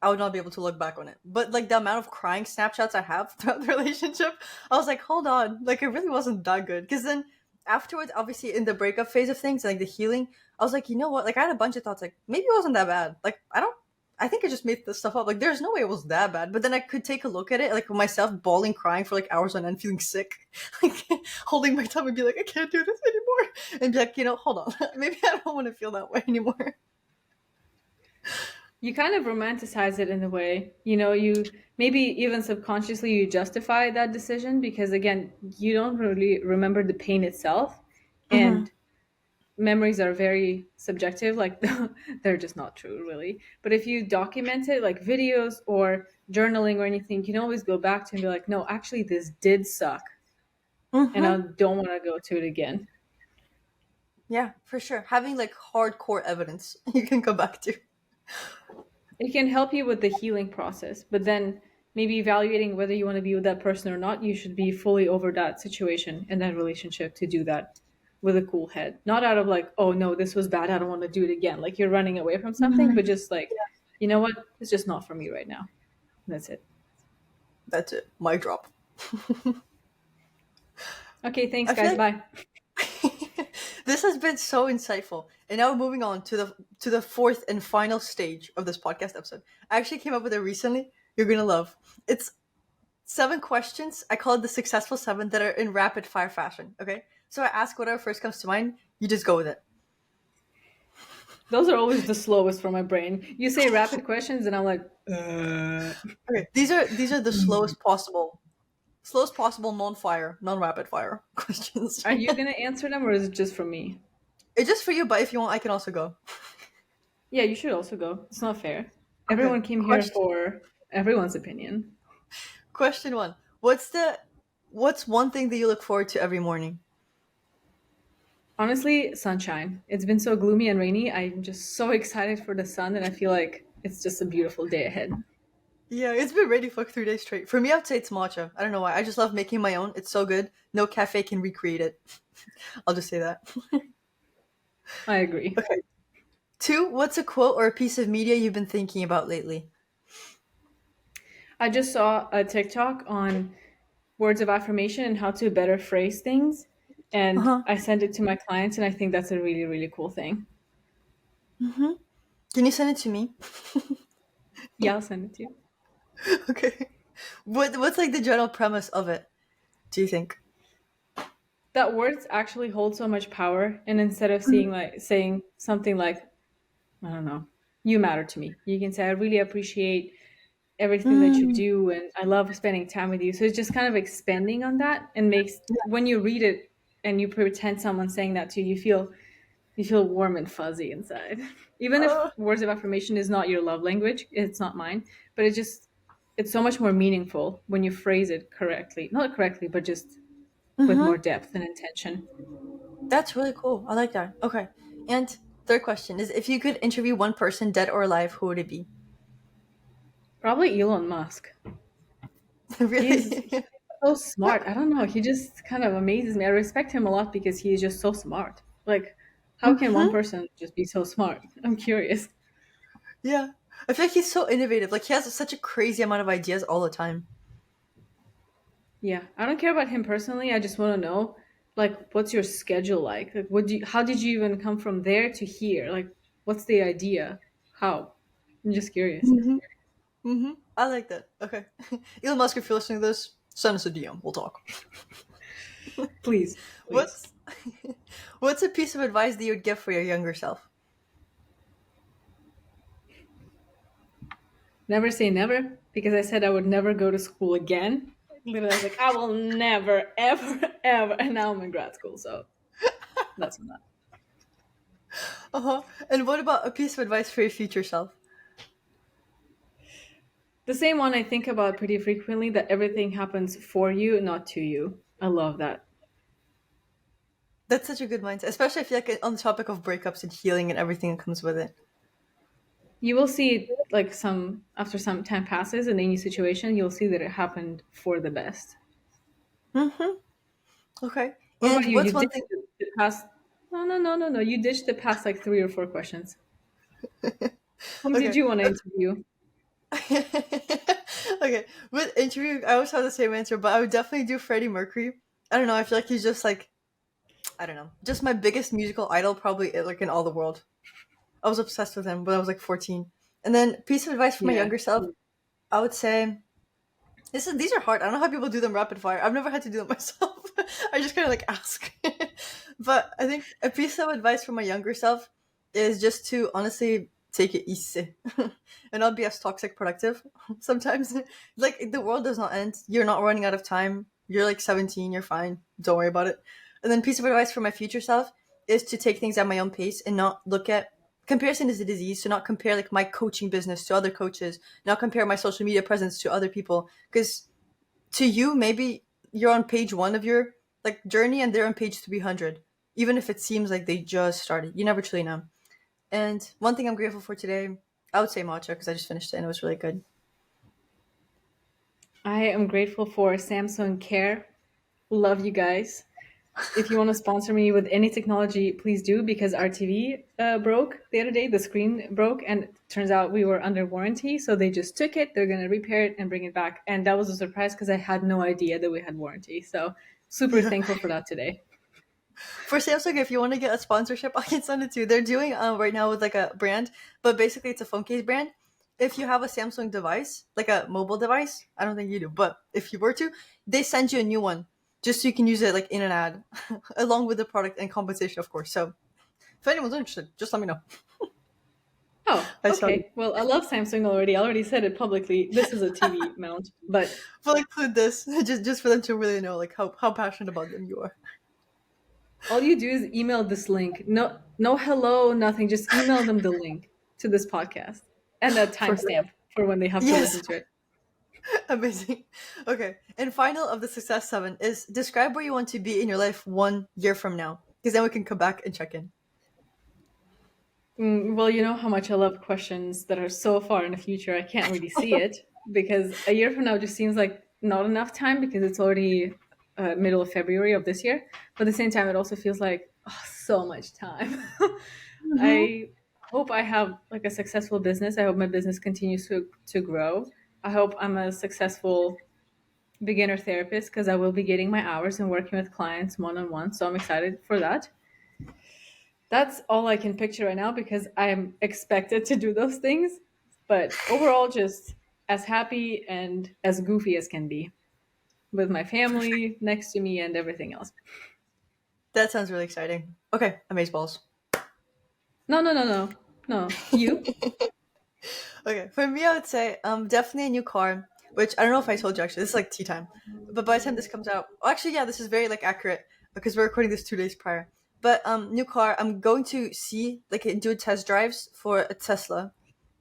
[SPEAKER 1] I would not be able to look back on it. But like the amount of crying snapshots I have throughout the relationship, I was like, hold on, like it really wasn't that good. Because then afterwards, obviously in the breakup phase of things, like the healing, I was like, you know what? Like I had a bunch of thoughts, like maybe it wasn't that bad. Like I think I just made this stuff up. Like there's no way it was that bad. But then I could take a look at it, like myself bawling, crying for like hours on end, feeling sick, like holding my tongue and be like, I can't do this anymore, and be like, hold on, maybe I don't want to feel that way anymore.
[SPEAKER 2] You kind of romanticize it in a way. You maybe even subconsciously you justify that decision because again, you don't really remember the pain itself,
[SPEAKER 1] Mm-hmm.
[SPEAKER 2] and memories are very subjective, like they're just not true really. But if you document it like videos or journaling or anything, you can always go back to and be like, no, actually this did suck and I
[SPEAKER 1] Mm-hmm.
[SPEAKER 2] don't want to go to it again.
[SPEAKER 1] Yeah, for sure. Having like hardcore evidence you can come back to.
[SPEAKER 2] It can help you with the healing process, but then maybe evaluating whether you want to be with that person or not, you should be fully over that situation and that relationship to do that with a cool head. Not out of like, oh no, this was bad, I don't want to do it again. Like you're running away from something, but
[SPEAKER 1] Mhm.
[SPEAKER 2] just like, you know what? It's just not for me right now. That's it.
[SPEAKER 1] That's it. Mic drop.
[SPEAKER 2] Okay, thanks
[SPEAKER 1] I feel
[SPEAKER 2] guys.
[SPEAKER 1] like
[SPEAKER 2] Bye.
[SPEAKER 1] this has been so insightful. And now we're moving on to the fourth and final stage of this podcast episode. I actually came up with it recently. You're gonna love. It's 7 questions. I call it the successful 7 that are in rapid fire fashion. Okay, so I ask whatever first comes to mind. You just go with it.
[SPEAKER 2] Those are always the slowest for my brain. You say rapid questions and I'm like,
[SPEAKER 1] Okay, these are the slowest possible non-fire, non-rapid fire questions.
[SPEAKER 2] are you gonna answer them or is it just for me?
[SPEAKER 1] It's just for you, but if you want, I can also go.
[SPEAKER 2] Yeah, you should also go. It's not fair.
[SPEAKER 1] Okay.
[SPEAKER 2] Everyone came here for everyone's opinion.
[SPEAKER 1] Question one. What's one thing that you look forward to every morning?
[SPEAKER 2] Honestly, sunshine. It's been so gloomy and rainy. I'm just so excited for the sun, and I feel like it's just a beautiful day ahead.
[SPEAKER 1] Yeah, it's been raining for like 3 days straight. For me, I would say it's matcha. I don't know why. I just love making my own. It's so good. No cafe can recreate it. I'll just say that.
[SPEAKER 2] I agree.
[SPEAKER 1] Okay. Two, what's a quote or a piece of media you've been thinking about lately?
[SPEAKER 2] I just saw a TikTok on words of affirmation and how to better phrase things, and
[SPEAKER 1] Uh-huh.
[SPEAKER 2] I sent it to my clients, and I think that's a really, really cool thing.
[SPEAKER 1] Mm-hmm. Can you send it to me?
[SPEAKER 2] Yeah, I'll send it to you.
[SPEAKER 1] Okay. What's like the general premise of it, do you think?
[SPEAKER 2] That words actually hold so much power, and instead of
[SPEAKER 1] Mhm.
[SPEAKER 2] saying something like, I don't know, you matter to me, you can say, I really appreciate everything that you
[SPEAKER 1] Mm.
[SPEAKER 2] do and I love spending time with you. So it's just kind of expanding on that and makes when you read it and you pretend someone's saying that to you, you feel warm and fuzzy inside. Even if
[SPEAKER 1] Uh,
[SPEAKER 2] words of affirmation is not your love language, it's not mine, but it's so much more meaningful when you phrase it correctly. Not correctly, but just with more
[SPEAKER 1] mm-hmm.
[SPEAKER 2] depth and intention.
[SPEAKER 1] That's really cool. I like that. Okay. And third question is if you could interview one person, dead or alive, who would it be?
[SPEAKER 2] Probably Elon Musk. He's
[SPEAKER 1] Really?
[SPEAKER 2] so smart. I don't know. He just kind of amazes me. I respect him a lot because he is just so smart. Like, how can one
[SPEAKER 1] Hmm.
[SPEAKER 2] person just be so smart? I'm curious.
[SPEAKER 1] Yeah. I feel like he's so innovative. Like he has such a crazy amount of ideas all the time.
[SPEAKER 2] Yeah, I don't care about him personally. I just want to know, like, what's your schedule like? Like, how did you even come from there to here? Like, what's the idea? How? I'm just curious.
[SPEAKER 1] Hmm. Hmm. I like that. Okay. Elon Musk, if you're listening to this, send us a DM. We'll talk.
[SPEAKER 2] Please, please.
[SPEAKER 1] What's what's a piece of advice that you'd give for your younger self?
[SPEAKER 2] Never say never because I said I would never go to school again. Literally, I was like, I will never, ever, ever. And now I'm in grad school, so that's not.
[SPEAKER 1] Uh-huh. And what about a piece of advice for your future self?
[SPEAKER 2] The same one I think about pretty frequently that everything happens for you, not to you. I love that.
[SPEAKER 1] That's such a good mindset, especially I feel like on the topic of breakups and healing and everything that comes with it.
[SPEAKER 2] You will see, like, some after some time passes in any situation, you'll see that it happened for the best.
[SPEAKER 1] Mm-hmm. Okay.
[SPEAKER 2] What about
[SPEAKER 1] And
[SPEAKER 2] you?
[SPEAKER 1] what's
[SPEAKER 2] You
[SPEAKER 1] one
[SPEAKER 2] ditched
[SPEAKER 1] thing?
[SPEAKER 2] the past. No, no, no, no, no. You ditched the past like 3 or 4 questions. Whom did
[SPEAKER 1] Okay.
[SPEAKER 2] you want to interview?
[SPEAKER 1] Okay. With interview, I always have the same answer, but I would definitely do Freddie Mercury. I don't know. I feel like he's just like I don't know, just my biggest musical idol, probably like in all the world. I was obsessed with him when I was like 14. And then piece of advice for my
[SPEAKER 2] Yeah.
[SPEAKER 1] younger self, I would say these are hard. I don't know how people do them rapid fire. I've never had to do them myself. I just kind of like ask. But I think a piece of advice for my younger self is just to honestly take it easy and not be as toxic productive sometimes. Like the world does not end. You're not running out of time. You're like 17. You're fine. Don't worry about it. And then piece of advice for my future self is to take things at my own pace and not look at comparison is a disease. So not compare like my coaching business to other coaches, not compare my social media presence to other people, because to you maybe you're on page one of your like journey and they're on page 300, even if it seems like they just started. You never truly know. And one thing I'm grateful for today, I would say matcha because I just finished it and it was really good.
[SPEAKER 2] I am grateful for Samsung Care. Love you guys. If you want to sponsor me with any technology, please do because our TV broke the other day. The screen broke, and it turns out we were under warranty. So they just took it. They're going to repair it and bring it back. And that was a surprise because I had no idea that we had warranty. So super
[SPEAKER 1] Yeah.
[SPEAKER 2] thankful for that today.
[SPEAKER 1] For Samsung, if you want to get a sponsorship, I can send it to you. They're doing right now with like a brand, but basically it's a phone case brand. If you have a Samsung device, like a mobile device, I don't think you do, but if you were to, they send you a new one just so you can use it like in an ad, along with the product and compensation, of course. So if anyone's interested, just let me know.
[SPEAKER 2] Oh,
[SPEAKER 1] I saw you.
[SPEAKER 2] okay. Well, I love Samsung already. I already said it publicly. This is a TV mount, but
[SPEAKER 1] We'll include this just for them to really know like how passionate about them you are.
[SPEAKER 2] all you do is email this link. No, no hello, nothing. Just email them the link to this podcast and a
[SPEAKER 1] For sure.
[SPEAKER 2] timestamp for when they have to
[SPEAKER 1] Yes.
[SPEAKER 2] listen to it.
[SPEAKER 1] Amazing. Okay. And final of the success seven is describe where you want to be in your life 1 year from now. Because then we can come back and check in.
[SPEAKER 2] Well, you know how much I love questions that are so far in the future. I can't really see it because a year from now just seems like not enough time because it's already middle of February of this year. But at the same time, it also feels like so much time.
[SPEAKER 1] Mm-hmm.
[SPEAKER 2] I hope I have like a successful business. I hope my business continues to grow. I hope I'm a successful beginner therapist because I will be getting my hours and working with clients one on one. So I'm excited for that. That's all I can picture right now because I'm expected to do those things. But overall, just as happy and as goofy as can be with my family next to me and everything else.
[SPEAKER 1] That sounds really exciting. Okay, amazeballs.
[SPEAKER 2] No, no, no, no, no. You?
[SPEAKER 1] Okay, for me, I would say definitely a new car. Which I don't know if I told you actually. This is like tea time, but by the time this comes out, well, actually, yeah, this is very like accurate because we're recording this 2 days prior. But new car. I'm going to see like do test drives for a Tesla.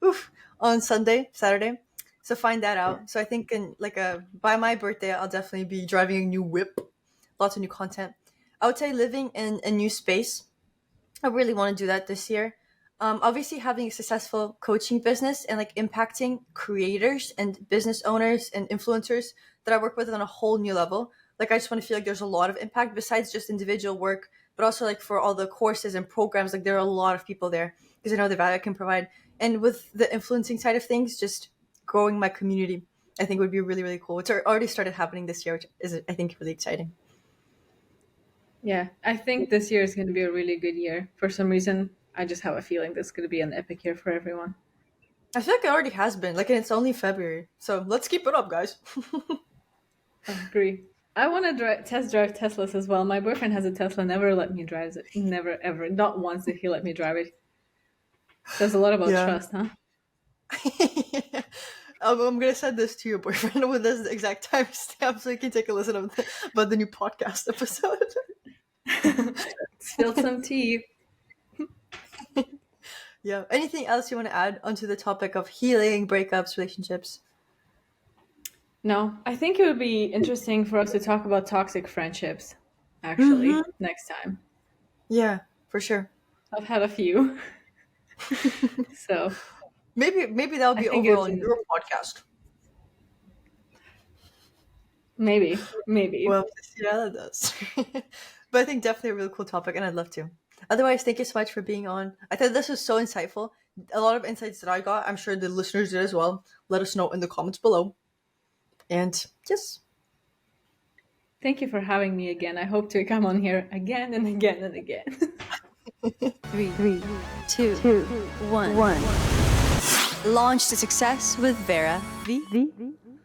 [SPEAKER 1] Oof, on Sunday, Saturday. So find that out. So I think in like by my birthday, I'll definitely be driving a new whip. Lots of new content. I would say living in a new space. I really want to do that this year. Obviously having a successful coaching business and like impacting creators and business owners and influencers that I work with on a whole new level. Like I just want to feel like there's a lot of impact besides just individual work, but also like for all the courses and programs, like there are a lot of people there because I know the value I can provide. And with the influencing side of things, just growing my community, I think would be really, really cool. It's already started happening this year, which is, I think, really exciting.
[SPEAKER 2] Yeah, I think this year is going to be a really good year. For some reason, I just have a feeling this is going to be an epic year for everyone.
[SPEAKER 1] I feel like it already has been, like, and it's only February. So let's keep it up, guys.
[SPEAKER 2] I agree. I want to test drive Teslas as well. My boyfriend has a Tesla, never let me drive it. Never, ever. Not once did he let me drive it. Says a lot about
[SPEAKER 1] Yeah.
[SPEAKER 2] trust, huh?
[SPEAKER 1] I'm gonna send this to your boyfriend with this exact timestamp so you can take a listen of about the new podcast episode.
[SPEAKER 2] Spilled some tea.
[SPEAKER 1] Yeah. Anything else you want to add onto the topic of healing, breakups, relationships?
[SPEAKER 2] No, I think it would be interesting for us to talk about toxic friendships,
[SPEAKER 1] Mm-hmm.
[SPEAKER 2] actually, next time.
[SPEAKER 1] Yeah, for sure.
[SPEAKER 2] I've had a few. So
[SPEAKER 1] Maybe that'll
[SPEAKER 2] I
[SPEAKER 1] be
[SPEAKER 2] think
[SPEAKER 1] over
[SPEAKER 2] it's
[SPEAKER 1] on your podcast.
[SPEAKER 2] maybe.
[SPEAKER 1] Well, yeah, that does. But I think definitely a really cool topic, and I'd love to. Otherwise, thank you so much for being on. I thought this was so insightful. A lot of insights that I got, I'm sure the listeners did as well. Let us know in the comments below. And yes,
[SPEAKER 2] Thank you for having me again. I hope to come on here again and again and again.
[SPEAKER 3] Three, two, one. Launch to success with Vera V.